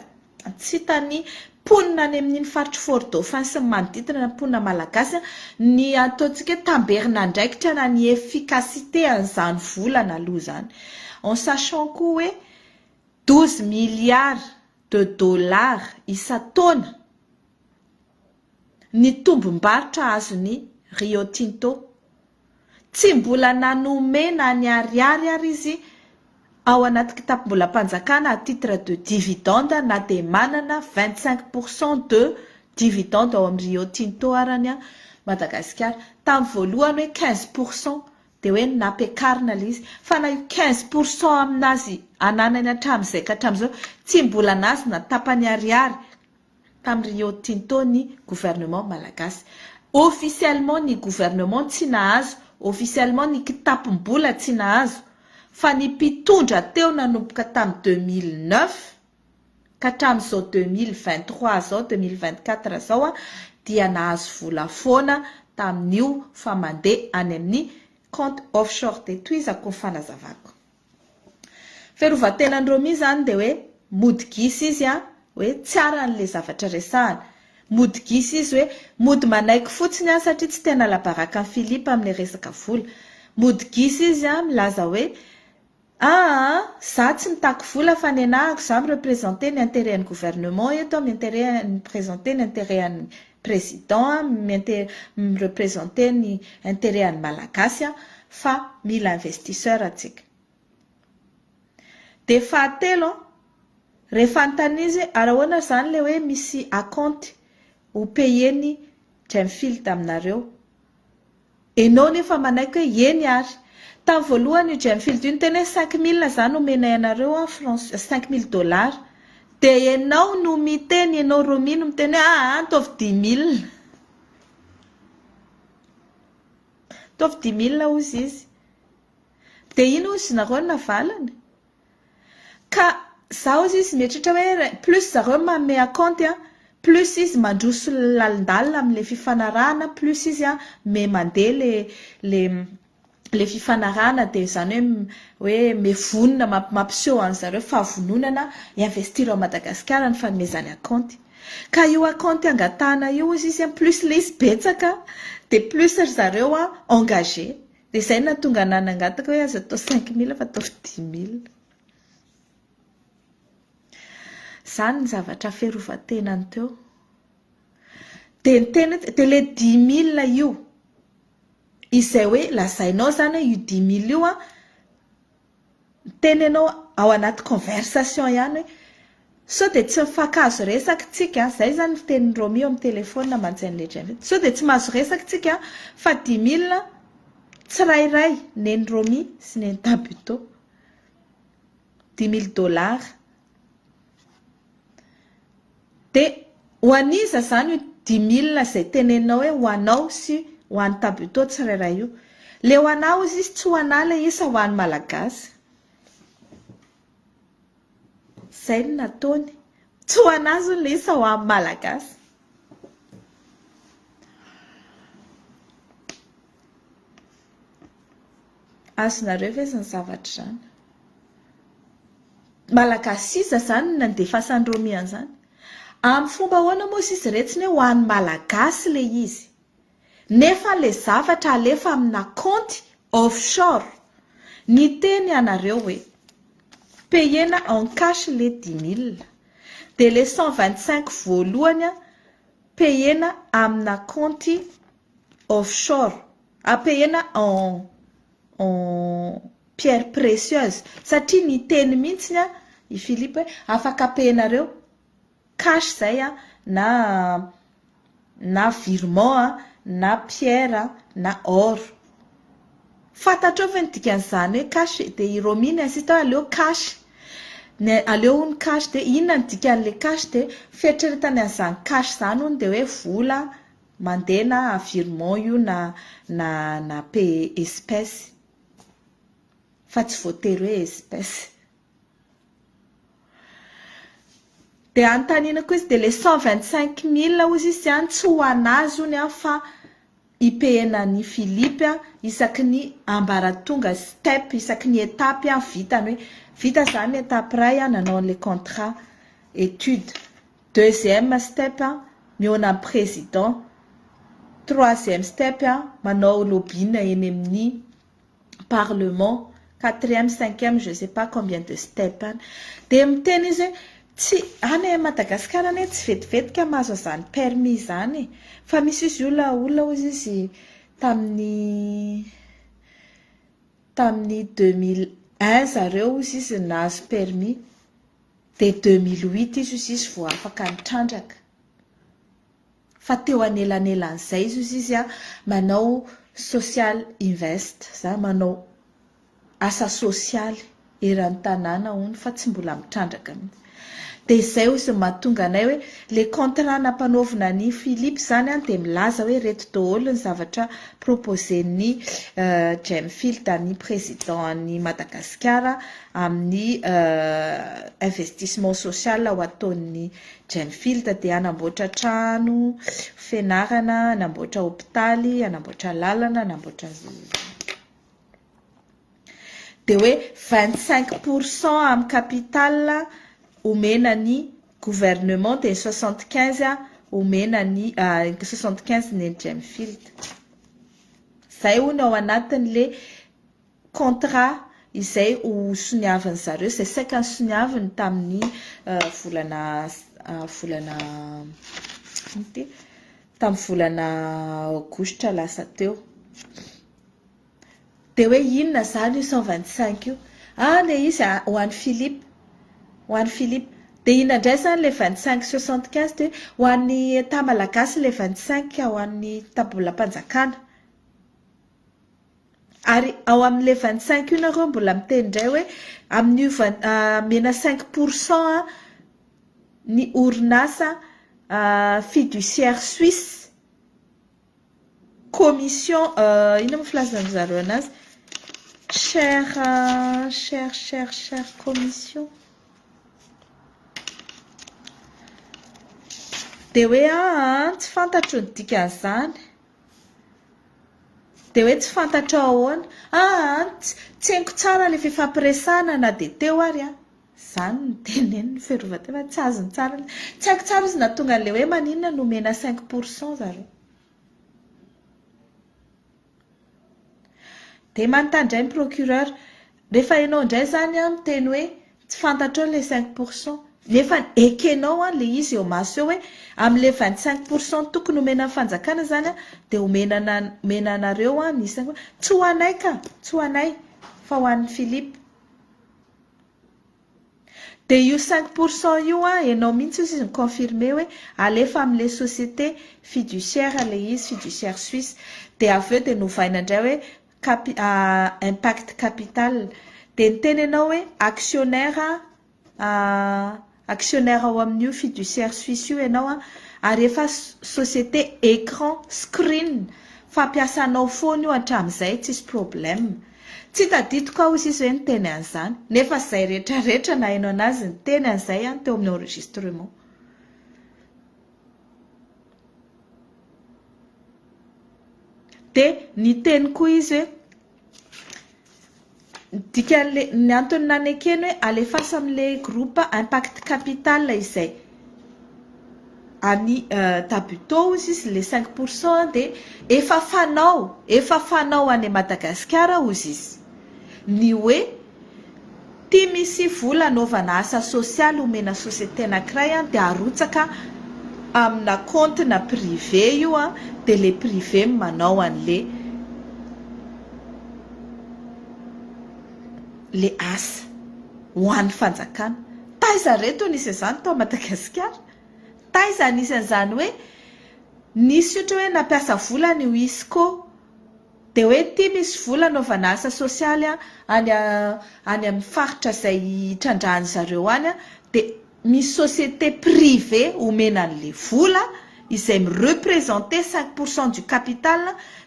tsy hitany ponina any amin'iny faritry Fort-Dauphin sy manodidina ponina malagasy ny ataontsika tamberin'andraikitra na ny efficacité an'izany volana aloha zany. En sachant koa hoe 12 milliards de dollars isa-taona ny tombom-barotra azony Rio Tinto. Tsy mbola nanome na ny ariary ary izy ao anaty kitapo-mbola-panjakana à titre de dividende na dia manana 25% de dividende ao amin'ny Rio Tinto arany Madagasikara. Tamin'ny voalohany hoe 15% dia hoe nampiakarina le izy fa na io 15% aminazy ananany hatramin'izay ka hatramin'izao tsy mbola nazy na tapany ariary tamin'ny Rio Tinto ny gouvernement malagasy. Officiellement ny gouvernement tsy nahazo, officiellement ny kitapom-bola tsy nahazo, fa ny mpitondra teo nanomboka tamin'ny 2009 ka hatramin'izao 2023 zao 2024 zao dia nahazo vola foana tamin'io fa mandeha any amin'ny compte offshore. Dia toizako ny fanazavako. Fiarovan-tenan'ireo mi zany dia hoe mody gisy izy hoe tsara n'le zavatra resahana. Mody gisy izy hoe mody manaiky fotsiny satria tsy tena labaraka ny Philippe amin'ny resaka vola. Mody gisy izy milaza hoe za tsy mitaky vola fa ny anahako za mireprésenter ny intérêt ny gouvernement eto, mireprésenter ny intérêt ny président, mireprésenter ny intérêt ny malagasy fa mila investisseur atsika. Dia fahatelo rehefa antanizy arahoana zany le hoe misy acompte ho payeny Gemfield aminareo. Enao nefa manaiky hoe eny ary. Tamin'ny voalohany Gemfield io teny hoe 5 000 zany omenay anareo France 5 000 dollars. Dia enao no miteny, enao Romi no miteny tovy 10 000. Tovy 10 000 ozy izy. Dia ino ozy nareo navalany? Ka zao izy mieritritra hoe plus zareo manome acompte plus izy mandroso lalindalina amin'le fifanarahana, plus izy me mandeha le fifanarahana dia zany hoe mevonina mampiseho an'zareo fahavononana investir ao Madagasikara ny fanomezany acompte. Ka io acompte angatahana io izy plus le izy betsaka dia plus zareo engagé. Dia izay na tonga nanangataka hoe azo atao 5 000 fa atao 10 000. Zany ny zavatra fiarovan-tenany teo. Dia ny tena dia le 10 000 io izay hoe lazainao zany io 10 000 io tenenao ao anaty conversation ihany hoe sao dia tsy mifankahazo resaka tsika, zay zany fitenin'ny Romi eo amin'ny telefona manjain'le Gemfield. Sao dia tsy mahazo resaka tsika fa 10 000 tsirairay neny Romi sy neny Tabuto 10 000 dollars. Dia ho aniza zany 10 000 izay teneninao hoe ho anao sy ho an'ny tabutô tsirairay io. Le ho anao izy tsy ho anà le isa ho an'ny malagasy. Zay no nataony. Tsy ho an'azy le isa ho an'ny malagasy. Azonareo ve izany zavatra izany? Malagasisa izany no nandefasan'ny Romiana izany. Amin'ny fomba ahoana moa izy retsiny hoe ho an'ny malagasy le izy. Nefa le zavatra alefa amina compte offshore. Ny teny anareo hoe payena en cash le 10 000. De le 125 voalohany payena amina compte offshore. Payena en pierre précieuse. Satria ny teny mihitsy i Philippe hoe afaka payenareo cash zay na virement na pierre na or. Fantatrao fa ny dikan'izany hoe cash de i Romina insista aleo cash. Aleo ny cash de inona ny dikan'le cash de fieritreretany an'izany cash zany hono de hoe vola mandeha na virement io na paye espèce. Fa tsy voatery hoe espèce. De anontaniana koa izy de le 125 000 hozy izy tsy ho anazy hono fa ipayena ny Philippe isaky ny ambaratonga step isaky ny étape vitany hoe vita zany étape ray nanao le contrat étude. Deuxième step miona amin'ny président. Troisième step manao lobbying eny amin'ny parlement. Quatrième, cinquième, je ne sais pas combien de steps. De miteny izy tsy any Madagasikara ne tsy vetivetika mahazo zany permis zany. Fa misy izy olona hozy izy tamin'ny 2001 zareo izy izy nahazo permis. De 2008 izy vao afaka nitrandraka. Fa teo anelan'elan'izay izy manao social invest, za manao asa social eran'ny tanàna hono fa tsy mbola mitrandraka mihitsy. De izay izy mahatonga anay hoe le contrat nampanaovina ny Philippe zany de milaza hoe reto daholo ny zavatra proposen'ny Gemfield ny président ny Madagasikara amin'ny investissement social ho ataon'ny Gemfield de anamboatra trano, fianarana, anamboatra hôpitaly, anamboatra lalana, anamboatra de hoe 25% amin'ny capital omena ny gouvernement de 75 omena ny 75 ny Gemfield. Zay hono ao anatin'le contrat izay ho soniavany zareo izay saika ny soniavany tamin'ny volana aogositra lasa teo. De hoe inona zany io 125 io? Le izy ho an'ny Philippe. Ho an'ny Philippe. De inona indray zany le 25-75 de ho an'ny État malagasy le 25 ho an'ny tabolam-panjakana. Ary ao amin'le 25 io nareo mbola miteny indray hoe amin'ny mena 5% ny orinasa fiduciaire suisse. Commission inona moa filazana zareo anazy? Cher commission. De hoe tsy fantatro ny dikan'izany. De hoe tsy fantatra ahoana. Tsy haiko tsara le fifampiresana na de teo ary zany ny teneniny fiarovan-tena tsy azony tsara. Tsy haiko tsara izy nahatonga an'le hoe maninona nomena 5% zareo. De manontany ny procureur rehefa ianao indray zany miteny hoe tsy fantatrao le 5%. Nefa ekenao le izy eo maso eo hoe amin'le 25% tokony omena fanjakana zany de omena anareo nisany hoe tsy ho anay ka, tsy ho anay fa ho an'ny Philippe. De io 5% io ianao mihitsy izy ny confirmé hoe alefa amin'le société fiduciaire le izy fiduciaire suisse de aveo de novaina indray hoe impact capital de ny teny ianao hoe actionnaire actionnaire ao amin'io fiduciaire suisse io ianao ary efa société écran screen fampiasanao foana io hatramin'izay tsisy problème tsy tadidiko ao izy hoe niteny an'izany nefa izay rehetrarehetra na hainao anazy niteny an'izay teo amin'ny enregistrement dia niteny koa izy hoe dika ny antony nanekeny hoe alefasa amin'ilay groupe impact capital izay any Tabuteau izy le 5% dia efa fanao any Madagasikara ozy izy ny hoe tia misy vola anaovana asa sosialy omena société anankiray dia arotsaka amina compte-na privé io dia le privé manao an'le asa ho an'ny fanjakana taiza reto nisy izany tao Madagasikara taiza nisy an'izany hoe nisy ohatra hoe nampiasa vola ny ISCO dia hoe tia misy vola anaovana asa sosialy any amin'ny faritra izay trandrahan zareo any dia misy société privé omena an'le vola izay mireprésente 5% du capital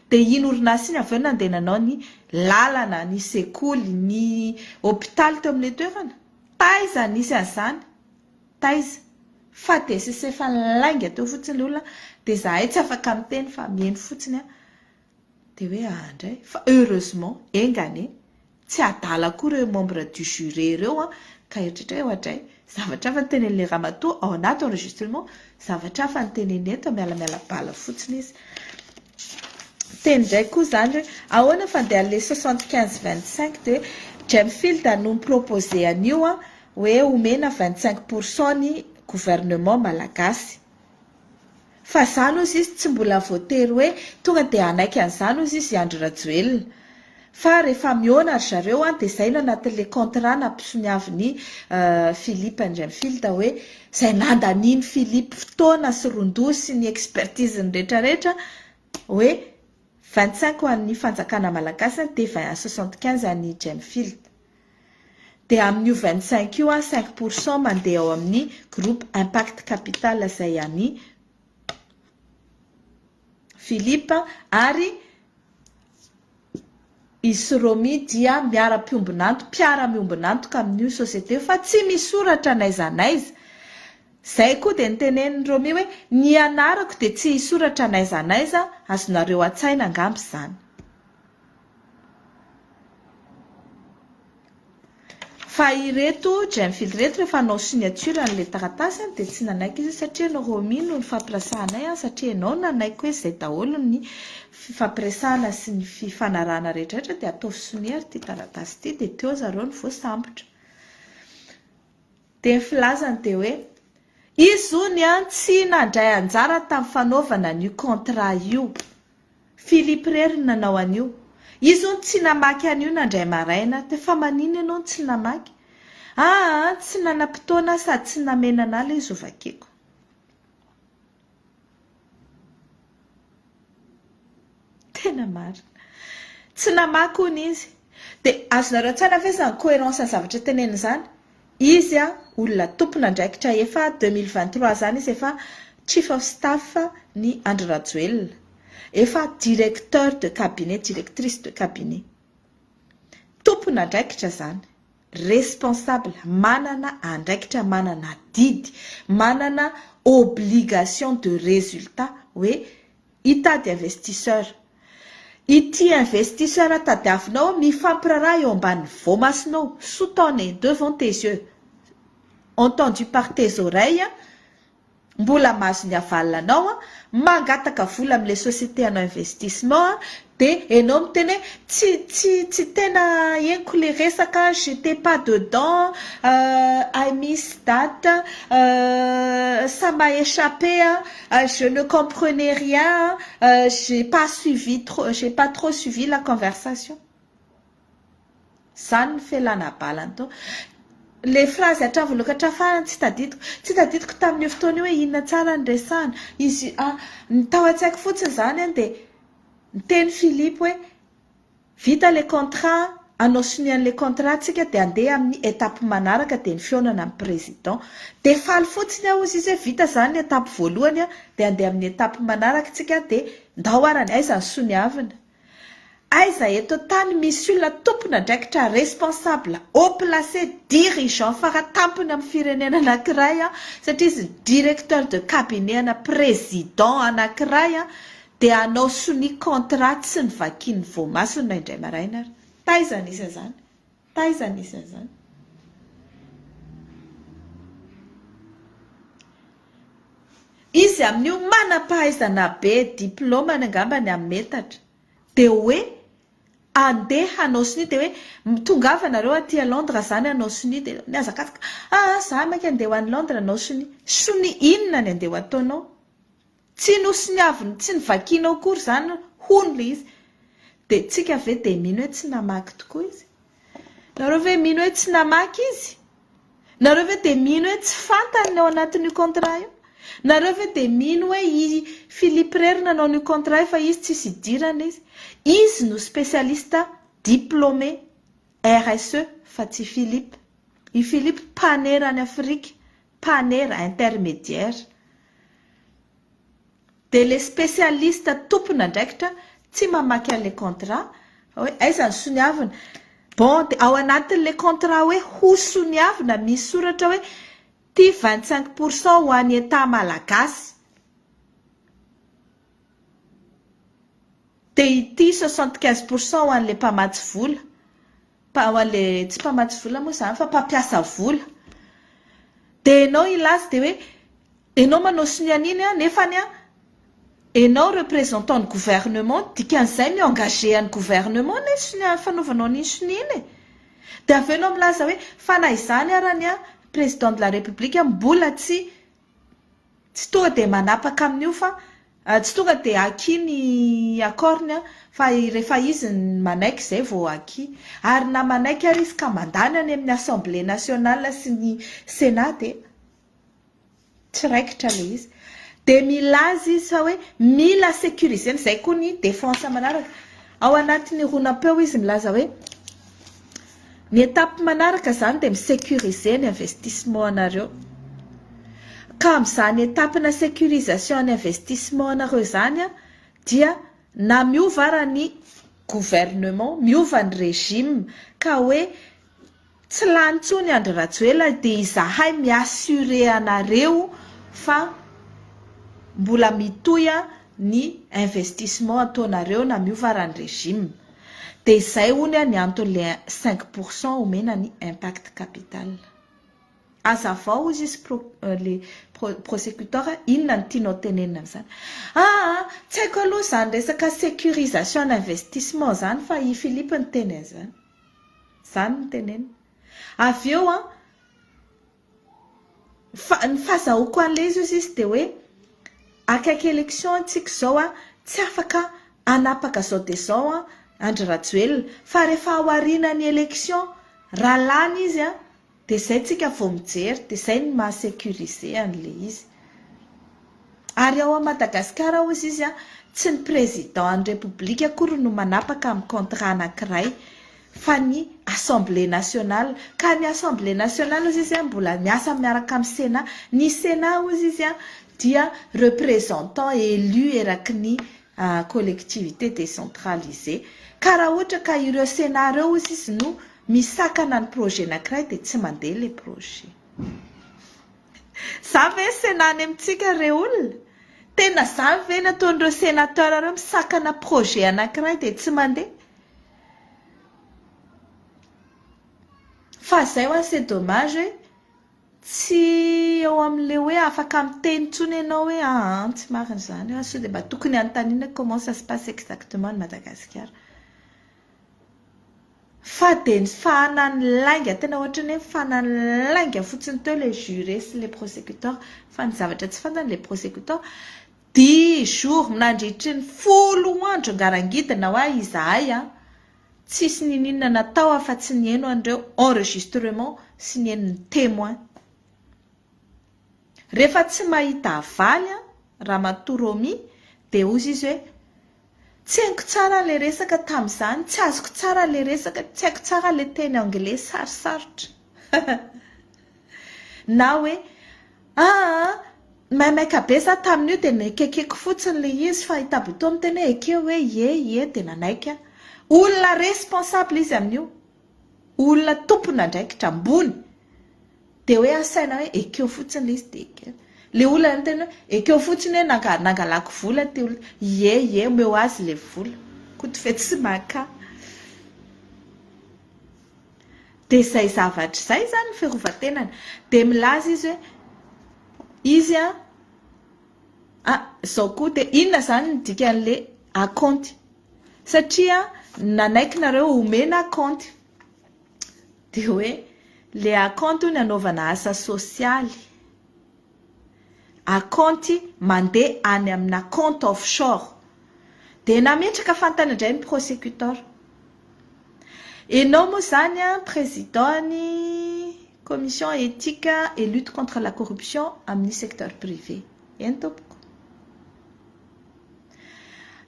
dia iny orinasa iny avy eo nandehananao ny lalana ny sekoly ny hôpitaly teo amin'ilay toerana taiza nisy an'izany taiza fa dia sisy efa lainga teo fotsiny olona dia zahay tsy afaka miteny fa mihaino fotsiny dia hoe andray fa heureusement engane tsy adala koa ireo membre du jury ireo ka eritretra ohatra zavatra fa nitenen'ilay ramatoa ao anaty enregistrement zavatra fa niteneny eto mialamiala bala fotsiny izy teny indray koa zany hoe ahoana fandeha le 75-25 dia Gemfield no miproposé an'io hoe omena 25% ny gouvernement malagasy fa zany ozy izy tsy mbola voatery hoe tonga dia anaiky an'izany ozy izy Andry Rajoelina fa rehefa mihaona ry zareo dia izay no anatin'le contrat nampisoniaviny Philippe Gemfield hoe izay nandaniny Philippe fotoana sy rondosy ny expertise ny rehetrarehetra hoe 25 ho an'ny fanjakana malagasy dia 75 an'ny Gemfield dia amin'io 25 io 5% mandeha ao amin'ny groupe impact capital izay any Philippe ary izy romi dia mpiara-miombonantoka amin'io société fa tsy misoratra n'aiza n'aiza zay koa dia nitenen'ny Romi hoe ny anarako dia tsy hisoratra n'aiza n'aiza azonareo an-tsaina angamba izany fa ireto Gemfield reto rehefa hanao signature n'ilay taratasy dia tsy nanaiky izy satria ny Romi no fampiresahanay satria ianao nanaiky hoe izay daholo ny fampiresahana sy ny fifanarahana rehetrarehetra dia ataovy sonia ary ity taratasy ity dia teo zareo ny voasambotra dia ny filazany dia hoe izy ony tsy nandray anjara tamin'ny fanaovana an'io contrat io Philippe Rery nanao an'io izy ony tsy namaky an'io nandray maraina dia fa manino ianao tsy namaky tsy nanam-potoana sady tsy namenana ilay izy ovakeko tena marina tsy namaky hony izy dia azonareo tsara fesany cohérence ny zavatra teneny izany izy olona tompona ndraikitra efa 2023 zany izy efa chief of staff ny Andry Rajoelina efa directeur de cabinet directrice de cabinet tompona ndraikitra zany responsable manana andraikitra manana didy manana obligation de résultat hoe hitady investisseur ity investisseur tadiavinao mifampiraraha eo ambany voamasonao soutonné devant tes yeux entendu par tes oreilles mbola mahazo ny avalinanao mangataka vola amin'ilay société anao investissement dia ianao miteny hoe tsy tena henoko le resaka j'étais pas dedans I miss date ça m'a échappé je ne comprenais rien j'ai pas trop suivi la conversation zany ny felana balany to le phrase hatravoloka farany tsy tadidiko tamin'io fotoana hoe inona tsara ny resahana izy ny tao an-tsaiko fotsiny zany dia niteny Philippe hoe vita le contrat anao sonian'le contrat tsika dia andeha amin'ny étape manaraka dia ny fihaonana amin'ny président dia faly fotsiny aho izy hoe vita zany ny étape voalohany dia andeha amin'ny étape manaraka tsika dia ndahoarany aiza ny soniavina aiza eto tany misy olona tompona draikitra responsable au placé dirigeant faratampony amin'ny firenena anankiray satria izy directeur de cabinet ana président anankiray dia anao soni contrat sy ny vakiany voamasona indray maraina ary taizana isan'izany taizana isan'izany izy amin'io manam-pahaizana be diplômany angambany amin'ny metatra dia hoe andeha hanao soni dia hoe tongava nareo aty a Londres zany hanao soni dia niazakazaka za maika andeha ho any Londres hanao soni inona ny andeha ho ataonao tsy nosoniaviny tsy ny vakianao kory zany hony le izy dia tsika ve dia mino hoe tsy namaky tokoa izy nareo ve mino hoe tsy namaky izy nareo ve dia mino hoe tsy fantany ao anatin'io contrat io nareo ve dia mino hoe i Philippe Rery nanao ny contrat fa izy tsisy idirana izy no spécialiste diplômé RSE fa tsy Philippe i Philippe panera any Afrique panera intermédiaire dia le spécialiste tompona ndraikitra tsy mamaky an'le contrat hoe aiza ny soniavina bon dia ao anatin'le contrat hoe ho soniavina misy soratra hoe ty 25% ho an'ny état malagasy dia ity 75% ho an'le mpamatsy vola ho an'le tsy mpamatsy vola moa zany fa mpampiasa vola dia ianao ilazy dia hoe ianao manao sonian'iny nefany ianao représentant ny gouvernement dikan'izay miengagé an'ny gouvernement ny fanaovanao ny soniany dia avy ianao milaza hoe fa na izany arany président de la république mbola tsy tonga dia manapaka amin'io fa tsy tonga dia aki ny accorny fa rehefa izy manaiky izay vao aki ary na manaiky ary izy ka mandany any amin'ny assemblée nationale sy ny sénat dia tsy raikitra le izy dia milaza izy fa hoe mila sécurisena izay koa ny défense manaraka ao anatin'ny ronapeo izy milaza hoe ny étape manaraka zany dia misécuriser ny investissement anareo ka amin'izany étape na sécurisation ny investissement anareo zany dia na miova ara ny gouvernement miova ny régime ka hoe tsy lany tsony Andry Rajoelina dia izahay miassure anareo fa mbola mitoy ny investissement ataonareo na miova ara ny régime dia izay hony ny anton'le 5% omena ny impact capital azavao izy le prosécuteur inona ny tianao tenenina amin'izany tsy haiko aloha zany resaka sécurisation d'investissement zany fa i Philippe ny teneny zany ny tenenina avy eo ny fahazahoako an'le izy dia hoe akaiky élection antsika zao tsy afaka anapaka zao dia zao Andry Rajoelina fa rehefa ao aorianany élection raha lany izy dia izay tsika vao mijery dia izay ny mahasécurise an'le izy ary ao Madagasikara ozy izy tsy ny président any république akory no manapaka amin'ny contrat anankiray fa ny assemblée nationale ka ny assemblée nationale ozy izy mbola miasa miaraka amin'ny sénat ny sénat ozy izy dia représentant élu eraky ny collectivité décentralisée ka raha ohatra ka ireo sénat reo ozy izy no misakana ny projet anankiray dia tsy mandeha le projet za ve sénat any amintsika re olona tena zany ve nataon'ireo sénateur reo misakana projet anankiray dia tsy mandeha fa zay ho c'est dommage hoe tsy eo amin'le hoe afaka miteny tsony ianao hoe tsy marina zany sao dia mba tokony anontaniana comment ça se passe exactement ny Madagasikara fa dia ny fahanany lainga tena ohatrany hoe fahanany lainga fotsiny teo le juré sy le prosécuteur fa ny zavatra tsy fantany le prosécuteur 10 jours minandritry ny 10 andro angarangidina hoa izahay tsisy ninina natao afa-tsy ny eno an'ireo enregistrement sy ny eno ny témoin rehefa tsy mahita avaly raha matoromi dia ozy izy hoe tsy haiko tsara le resaka tamin'izany, tsy azoko tsara le resaka, tsy haiko tsara le teny anglais sarosarotra. Na hoe maimaika be za tamin'io dia nekekeko fotsiny le izy fa hitaboto amin'ny teny hoe ekeo hoe ie dia nanaika. Olona responsable izy amin'io, olona tompona ndraikitra ambony dia hoe asaina hoe ekeo fotsiny le izy dia ekeo. Le olona tena hoe ekeo fotsiny hoe nangalako vola ty olona, ie omeo azy le vola, koty fe tsy maka. Dia izay zavatra izay zany ny fiarovan-tenany. Dia milaza izy hoe izy izao koa dia inona zany ny dikan'le akaonty, satria nanaikinareo omena akaonty dia hoe le akaonty ny anaovana asa sosialy, akaonty mandeha any amina compte offshore. Dia nametraka fantana indray ny prosecuteur. Enao moa zany président-ny commission éthique et lutte contre la corruption amin'ny secteur privé. Eny tompoko.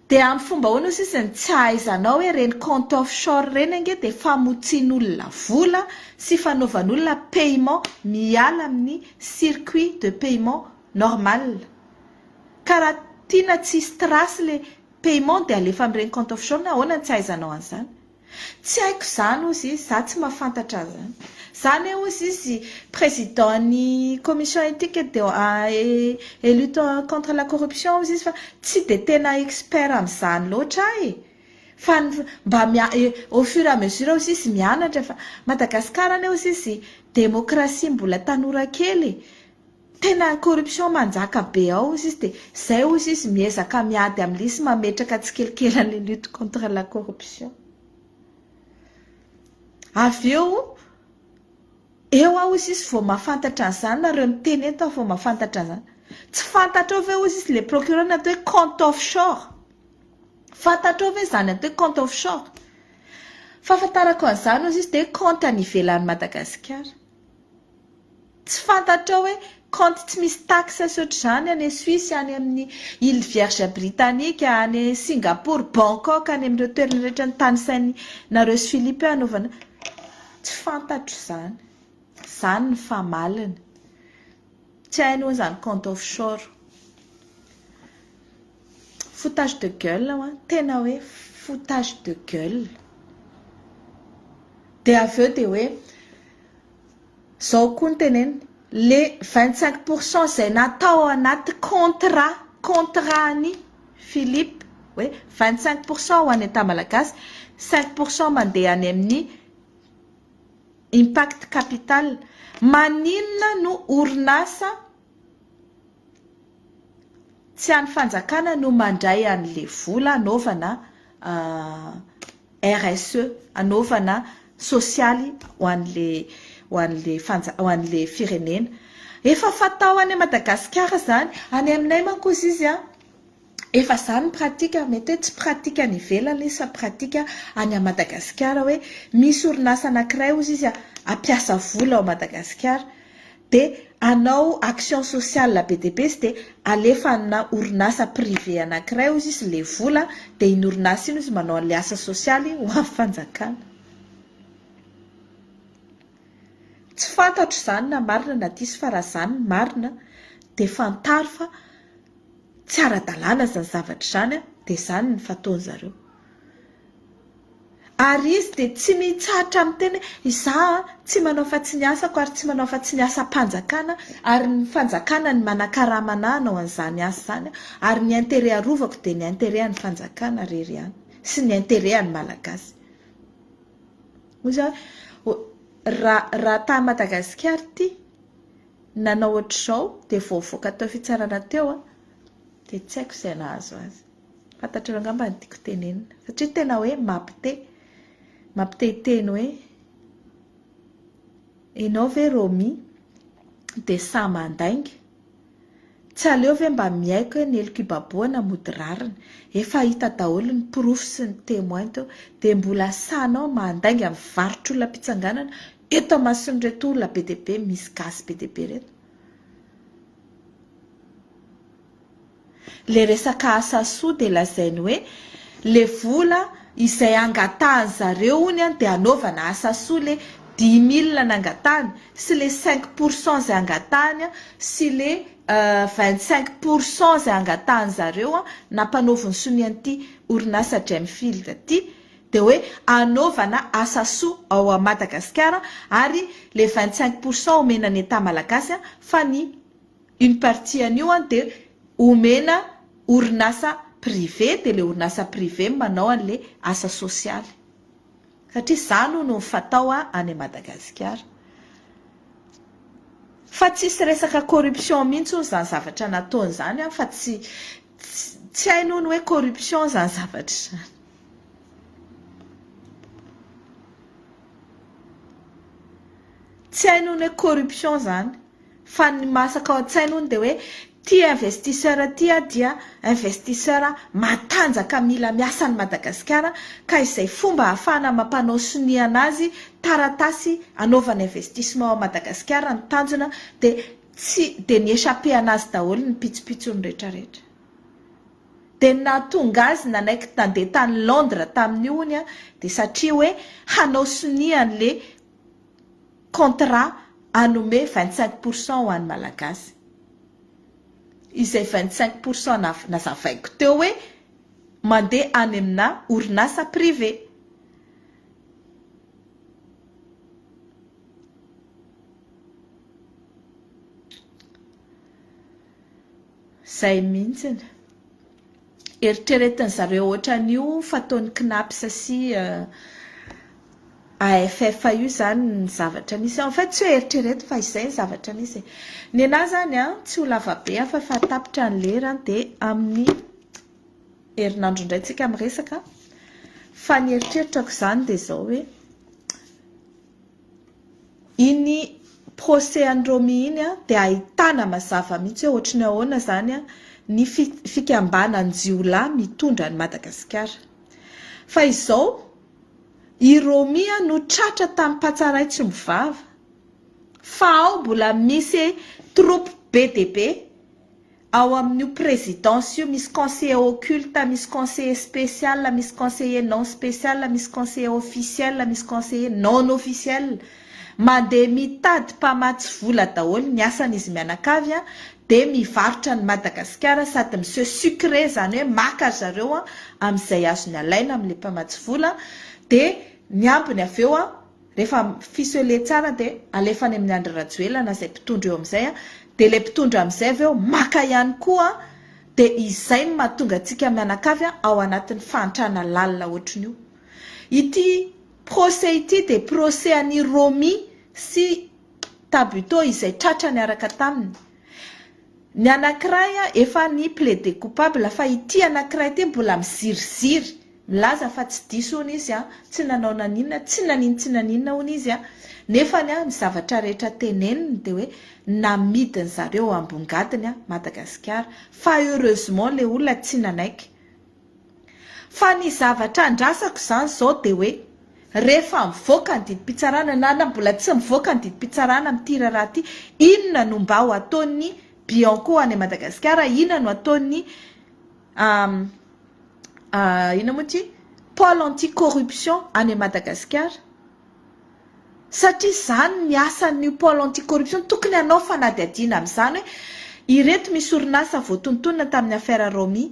Dia amin'ny fomba hono sisa ny tsy ahaizanao hoe reny compte offshore reny ange dia famotsian'olona vola sy fanaovan'olona paiement miala amin'ny circuit de paiement normal. Karaha tiana tsisy trace le paiement dia alefa amin'ireny compte offshore na ahoana tsy ahaizanao an'izany. Tsy haiko zany ozy izy, za tsy mahafantatra zany. Zany ozy izy président-ny commission éthique et lutte contre la corruption ozy izy fa tsy dia tena expert amin'izany loatra fa mba au fur et à mesure ozy izy mianatra fa Madagasikara ane ozy izy démocratie mbola tanora kely. Tena corruption manjaka be ao ozy izy dia izay ozy izy miezaka miady amin'izy mametraka tsikelikely an'le lutte contre la corruption. Avy eo aho izy vao mahafantatra an'izany, nareo miteny eto aho vao mahafantatra an'izany. Tsy fantatrao ve ozy izy le procureur natao hoe compte offshore? Fantatrao ve zany atao hoe compte offshore? Fahafantarako an'izany ozy izy dia compte any ivelan'ny Madagasikara. Tsy fantatrao hoe compte tsy misy taxe sy ohatr'izany any Suisse, any amin'ny île Vierge Britannique, any Singapour, Bangkok, any amin'ireo toerana rehetra ny tany sainy nareo sy Philippe anaovana. Tsy fantatro zany. Zany ny fahamaliny. Tsy hainao zany compte offshore. Foutage de gueule tena hoe foutage de gueule. Dia avy eo dia hoe zao koa ny teneny le 25% izay natao anaty contrat-ny Philippe hoe 25% ho any ata malagasy, 5% mandeha any amin'ny impact capital. Maninona no orinasa tsy any fanjakana no mandray an'le vola anaovana RSE, anaovana sosialy ho an'le firenena. Efa fatao any Madagasikara zany, any aminay manko izy efa zany pratika, mety hoe tsy pratika any ivelany sa pratika any Madagasikara hoe misy orinasa anankiray ozy izy ampiasa vola ao Madagasikara dia anao action sociale be dia be izy dia alefa ana orinasa privé anankiray ozy izy le vola dia iny orinasa iny izy manao an'le asa sosialy ho amin'ny fanjakana. Tsy fantatro zany na marina na diso fa raha zany marina dia fantaro fa tsy ara-dalàna zany zavatra zany dia zany ny fataony zareo. Ary izy dia tsy mitsahatra amin'ny teny iza tsy manao fa tsy niasako ary tsy manao fa tsy niasa mpanjakana ary ny fanjakana ny manakaramana anao an'izany asa zany ary ny intérêt arovako dia ny intérêt an'ny fanjakana rery ihany sy ny intérêt an'ny malagasy. Raha tany Madagasikara ty nanao ohatr'izao dia voavoaka tao fitsarana teo dia tsy haiko izay nahazo azy. Fantatrareo angamba ny tiako tenenina satria tena hoe mampite-teny hoe ianao ve Romy dia sa mandainga tsy aleo ve mba miaiko hoe ny elikubaboana mody rariny efa hita daholo ny proof sy ny témoin teo dia mbola sanao mandainga mivarotra olona mpitsanganana eto amasin'reto olona be dia be misy gasy be dia be reto. Le resaka asa soa dia lazainy hoe le vola izay angatahany zareo ony dia anaovana asa soa le 10 000 nangatahany sy le 5% zay angatahany sy le 25% zay angatahany zareo nampanaoviny sonian'ity orinasa Gemfield ty de hoe anaovana asa soa ao a Madagasikara ary le 25% omena ny État malagasy fa ny une partie an'io de omena orinasa privé de le orinasa privé manao an'le asa sosialy satria zany no fatao any Madagasikara fa tsisy resaka corruption mihitsy zany zavatra nataony zany fa tsy haino ny hoe corruption zany zavatra zany tsy haino ny hoe corruption zany fa ny masaka ao an-tsainy de hoe ty investisseur ty dia investisseur matanjaka mila miasa ny Madagasikara ka izay fomba ahafahana mampanao sonia anazy taratasy anaovana investissement ao Madagasikara ny tanjona de tsy de ny échappé anazy daholo ny pitsopitsony rehetrarehetra de natonga azy nanaiky tandeha tany Londres tamin'io ony de satria hoe hanao sonia an'le contrat anome 25% ho an'ny malagasy izay 25% nazavaiko teo hoe mandeha any amina orinasa privé zay mihitsiny eritreretiny zareo ohatran'io fataony CNAPS sy AFF io zany ny zavatra nisy en fait tsy hoe eritrereto fa izay ny zavatra nisy ny anahy zany tsy ho lava be fa tapitra ny lera de amin'ny herinandro indray tsika miresaka fa ny eritreritrako zany de zao hoe iny procès Andromi iny de ahitana mazava mihitsy hoe ohatry ny ahoana zany ny fikambanany jiolahy mitondra ny Madagasikara fa izao i Romi no tratra tamin'ny Mpatsaray tsy mivava fa ao mbola misy troupe BDB ao amin'io présidence io misy conseiller occulte misy conseiller spécial misy conseiller non spécial misy conseiller officiel misy conseiller non officiel mandeha mitady mpamatsy vola daholo ny asan'izy mianakavy de mivarotra ny Madagasikara sady monsieur sucré zany hoe maka zareo amin'izay azony alaina amin'le mpamatsy vola de ny ambiny aveo rehefa ficelé tsara de alefany amin'ny Andry Rajoelina zay mpitondra eo amin'izay de le mpitondra amin'izay aveo maka ihany koa de izay no mahatonga antsika mianakavy ao anatin'ny fantrana lalina ohatrin'io ity procès ity de procès any Romi sy Tabuteau izay tratra ny araka taminy ny anankiray efa ny plaidé coupable fa ity anankiray ity mbola miziriziry milaza fa tsy diso ony izy tsy nanao naninona tsy naninona ony izy nefa ny zavatra rehetra teneniny de hoe namidiny zareo ambongadiny Madagasikara fa heureusement le olona tsy nanaiky fa ny zavatra andrasako zany zao de hoe rehefa mivoaka ny didim-pitsarana na mbola tsy mivoaka ny didim-pitsarana amin'ity raha ty inona no mba ho ataony Bianco any Madagasikara inona no ataony ina moa ty pôle anti-corruption any Madagasikara satria zany ny asan'ny pôle anti-corruption tokony anao fanadihadiana amin'izany hoe ireto misy orinasa voatontonona tamin'ny affaire Romi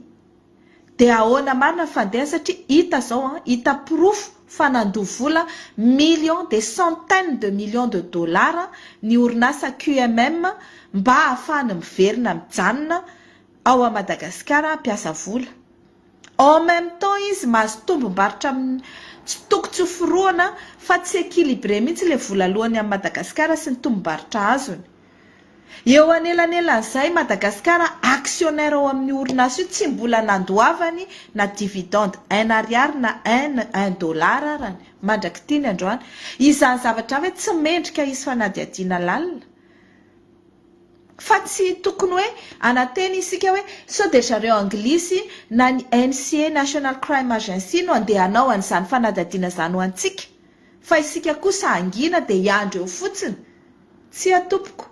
de ahoana marina fandeha satria hita zao hita proof fa nandoha vola millions des centaines de millions de dollars ny orinasa QMM mba ahafahany miverina mijanona ao a Madagasikara ampiasa vola en même temps izy mahazo tombom-barotra tsy toko tsy foroana fa tsy équilibré mihitsy le vola lohany amin'ny Madagasikara sy ny tombom-barotra azony eo anelanelan'izay Madagasikara actionnaire ao amin'ny orinasa io tsy mbola nandoavany na dividende 1 ariary na 1 dollar arany mandraky ity ny androany izany zavatra hoe tsy mendrika izy fanadihadiana lalina fa tsy tokony hoe anateny isika hoe sao de zareo anglisy na ny NCA National Crime Agency no andehanao an'izany fanadihadiana zany ho antsika fa isika kosa angina de hiandro eo fotsiny tsy atompoko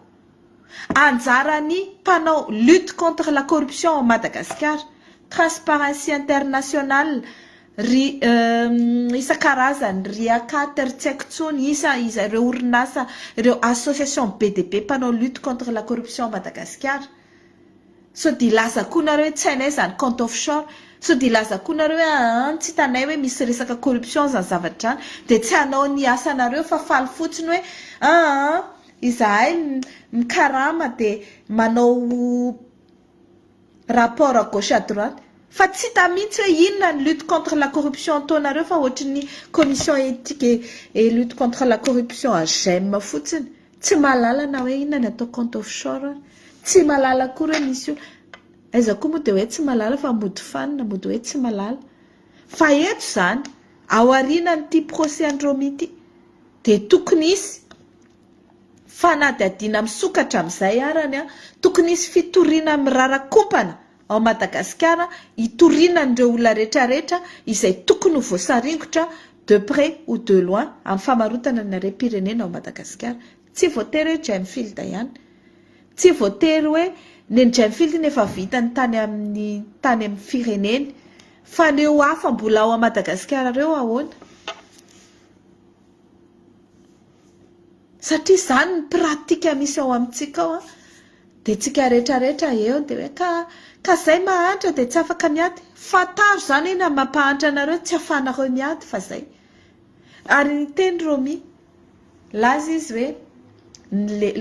anjarany mpanao lutte contre la corruption au Madagascar Transparency International isan-karazany RIA4 tsy haiko tsony ireo orinasa ireo association BDP mpanao lutte contre la corruption Madagasikara. So di laza koa nareo tsy hainay zany compte offshore. So di laza koa nareo hoe tsy hitanay hoe misy resaka corruption zany zavatra zany dia tsy hanao ny asanareo fa faly fotsiny hoe izahay mikarama dia manao rapport à gauche à droite. Fa tsy hita mihitsy hoe inona ny lutte contre la corruption ataonareo fa ohatran'ny commission éthique et lutte contre la corruption AGEM fotsiny. Tsy mahalala na hoe inona ny atao compte offshore. Tsy mahalala koa hoe misy io. Aiza koa moa dia hoe tsy mahalala fa mody fanina mody hoe tsy mahalala. Fa eto zany ao aorianan'ity procès Andromy ity dia tokony isy fanadihadiana misokatra amin'izay arany tokony isy fitoriana mirarakompana ao Madagasikara hitorinan'ireo olona rehetrarehetra izay tokony ho voasaringotra de près ou de loin amin'ny famarotana ny harem-pirenena ao Madagasikara. Tsy voatery hoe Gemfield ihany. Tsy voatery hoe ny Gemfield nefa vitany tany amin'ny fireneny fa neo hafa mbola ao Madagasikara reo ahoana. Satria zany ny pratika misy ao amintsika ao dia tsika rehetrarehetra eo dia hoe ka izay mahantra dia tsy afaka miady. Fantaro zany eny mampahantra anareo tsy ahafahanareo miady fa zay. Ary ny teny Romy laza izy hoe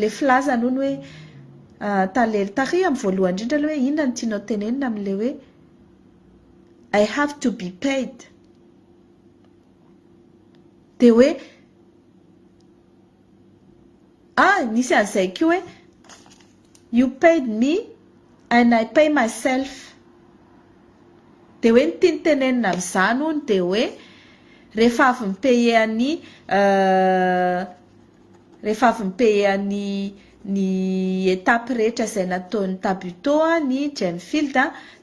le filaza nono hoe tary amin'ny voalohany indrindra hoe inona ny tianao tenenina amin'le hoe I have to be paid. Dia hoe nisy an'izay koa hoe you paid me and I pay myself. Dia hoe ny tiany tenenina amin'izany hono dia hoe rehefa avy mipeye ny étape rehetra izay nataon'ny Tabuto ny Gemfield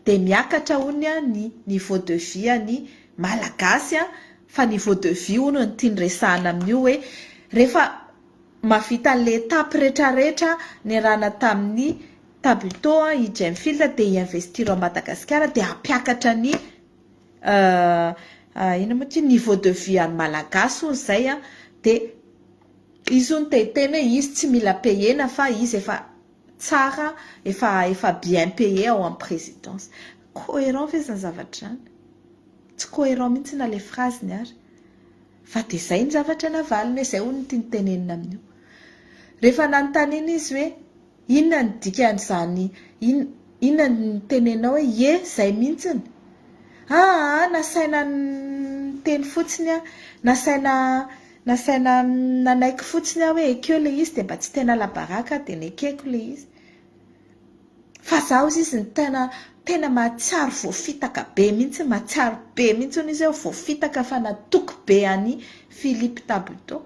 dia miakatra hono ny niveau de vie ny malagasy fa niveau de vie hono ny tiany resahana amin'io hoe rehefa mavita an'ilay étape rehetrarehetra ny rana tamin'ny Tabuto i Gemfield dia hiinvestiro ao Madagasikara dia hampiakatra ny niveau de vie any malagasy hono izay dia izy hono tena hoe izy tsy mila payena fa izy efa tsara efa bien payé ao amin'ny présidence. Cohérent ve zany zavatra zany? Tsy cohérent mihitsy na le phrase-ny ary. Fa dia izay ny zavatra navaliny izay hono ny tiany tenenina amin'io. Rehefa nanontaniana izy hoe inona ny dikan'izany inona ny tenenao hoe izay mihitsiny. Nasaina ny teny fotsiny nasaina nanaiky fotsiny hoe ekeo le izy dia mba tsy tena labaraka dia nekeko le izy. Fa zaho izy ny tena mahatsiaro voafitaka be mihitsy mahatsiaro be mihitsy hono izy voafitaka fa natoky be any Philippe Tabuto.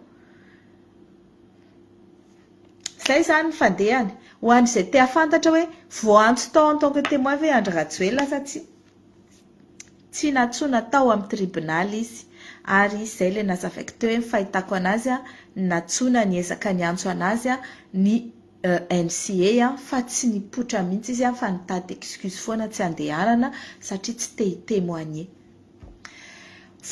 Izay zany ny fandehany ho an'izay te hafantatra hoe voantso tao en tant que témoin ve Andry Rajoelina sa tsy natsoina tao amin'ny tribunal izy. Ary izay ilay nazavaiko teo hoe ny fahitako anazy natsoina niezaka niantso anazy ny NCA fa tsy nipotra mihitsy izy fa nitady excuse foana tsy andehanana satria tsy te hitemoigner.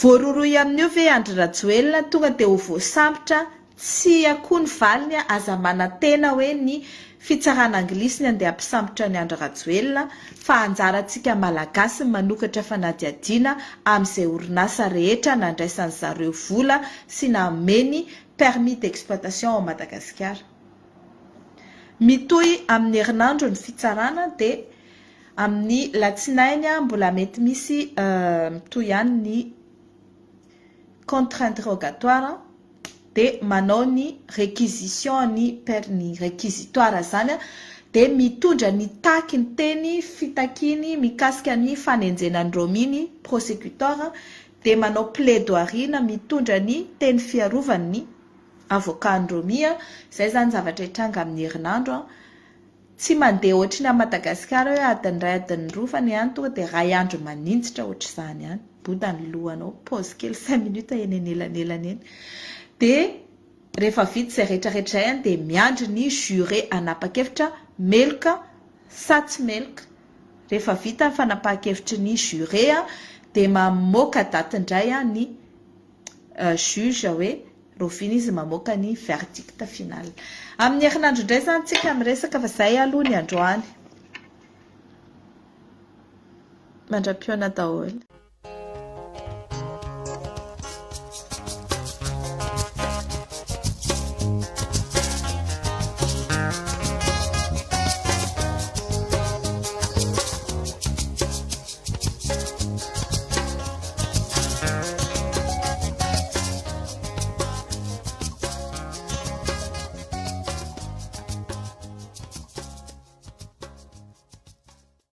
Voaroroy amin'io ve Andry Rajoelina tonga dia ho voasambotra tsy akoho ny valiny aza manantena hoe ny fitsarana anglisy ny andeha hampisambotra ny Andry Rajoelina fa anjarantsika malagasy manokatra fanadihadiana amin'izay orinasa rehetra nandraisan'ny zareo vola sy nameny permis d'exploitation ao Madagasikara. Mitohy amin'ny herinandro ny fitsarana dia amin'ny latsinainy mbola mety misy mitohy ihany ny contre interrogatoire dia manao ny réquisition ny réquisitoire zany dia mitondra ny taky ny teny fitakiny mikasika ny fanenjena Andromy ny prosécuteur dia manao plaidoirie na mitondra ny teny fiarovany avocat Andromy izay zany zavatra hitranga amin'ny herinandro tsy mandeha ohatriny a Madagasikara hoe adiny ray adiny roa fa ny any tonga dia ray andro manintsitra ohatr'izany ihany bodany lohanao pause kely 5 minutes eny anelanelany eny. Dia rehefa vita izay rehetrarehetra ihany dia miandry ny juré anapa-kevitra meloka sa tsy meloka. Rehefa vita ny fanapa-kevitry ny juré dia mamoaka daty indray ny juge hoe rovina izy mamoaka ny verdict final. Amin'ny herinandro indray zany tsika miresaka fa izay aloha ny androany. Mandram-piona daholo.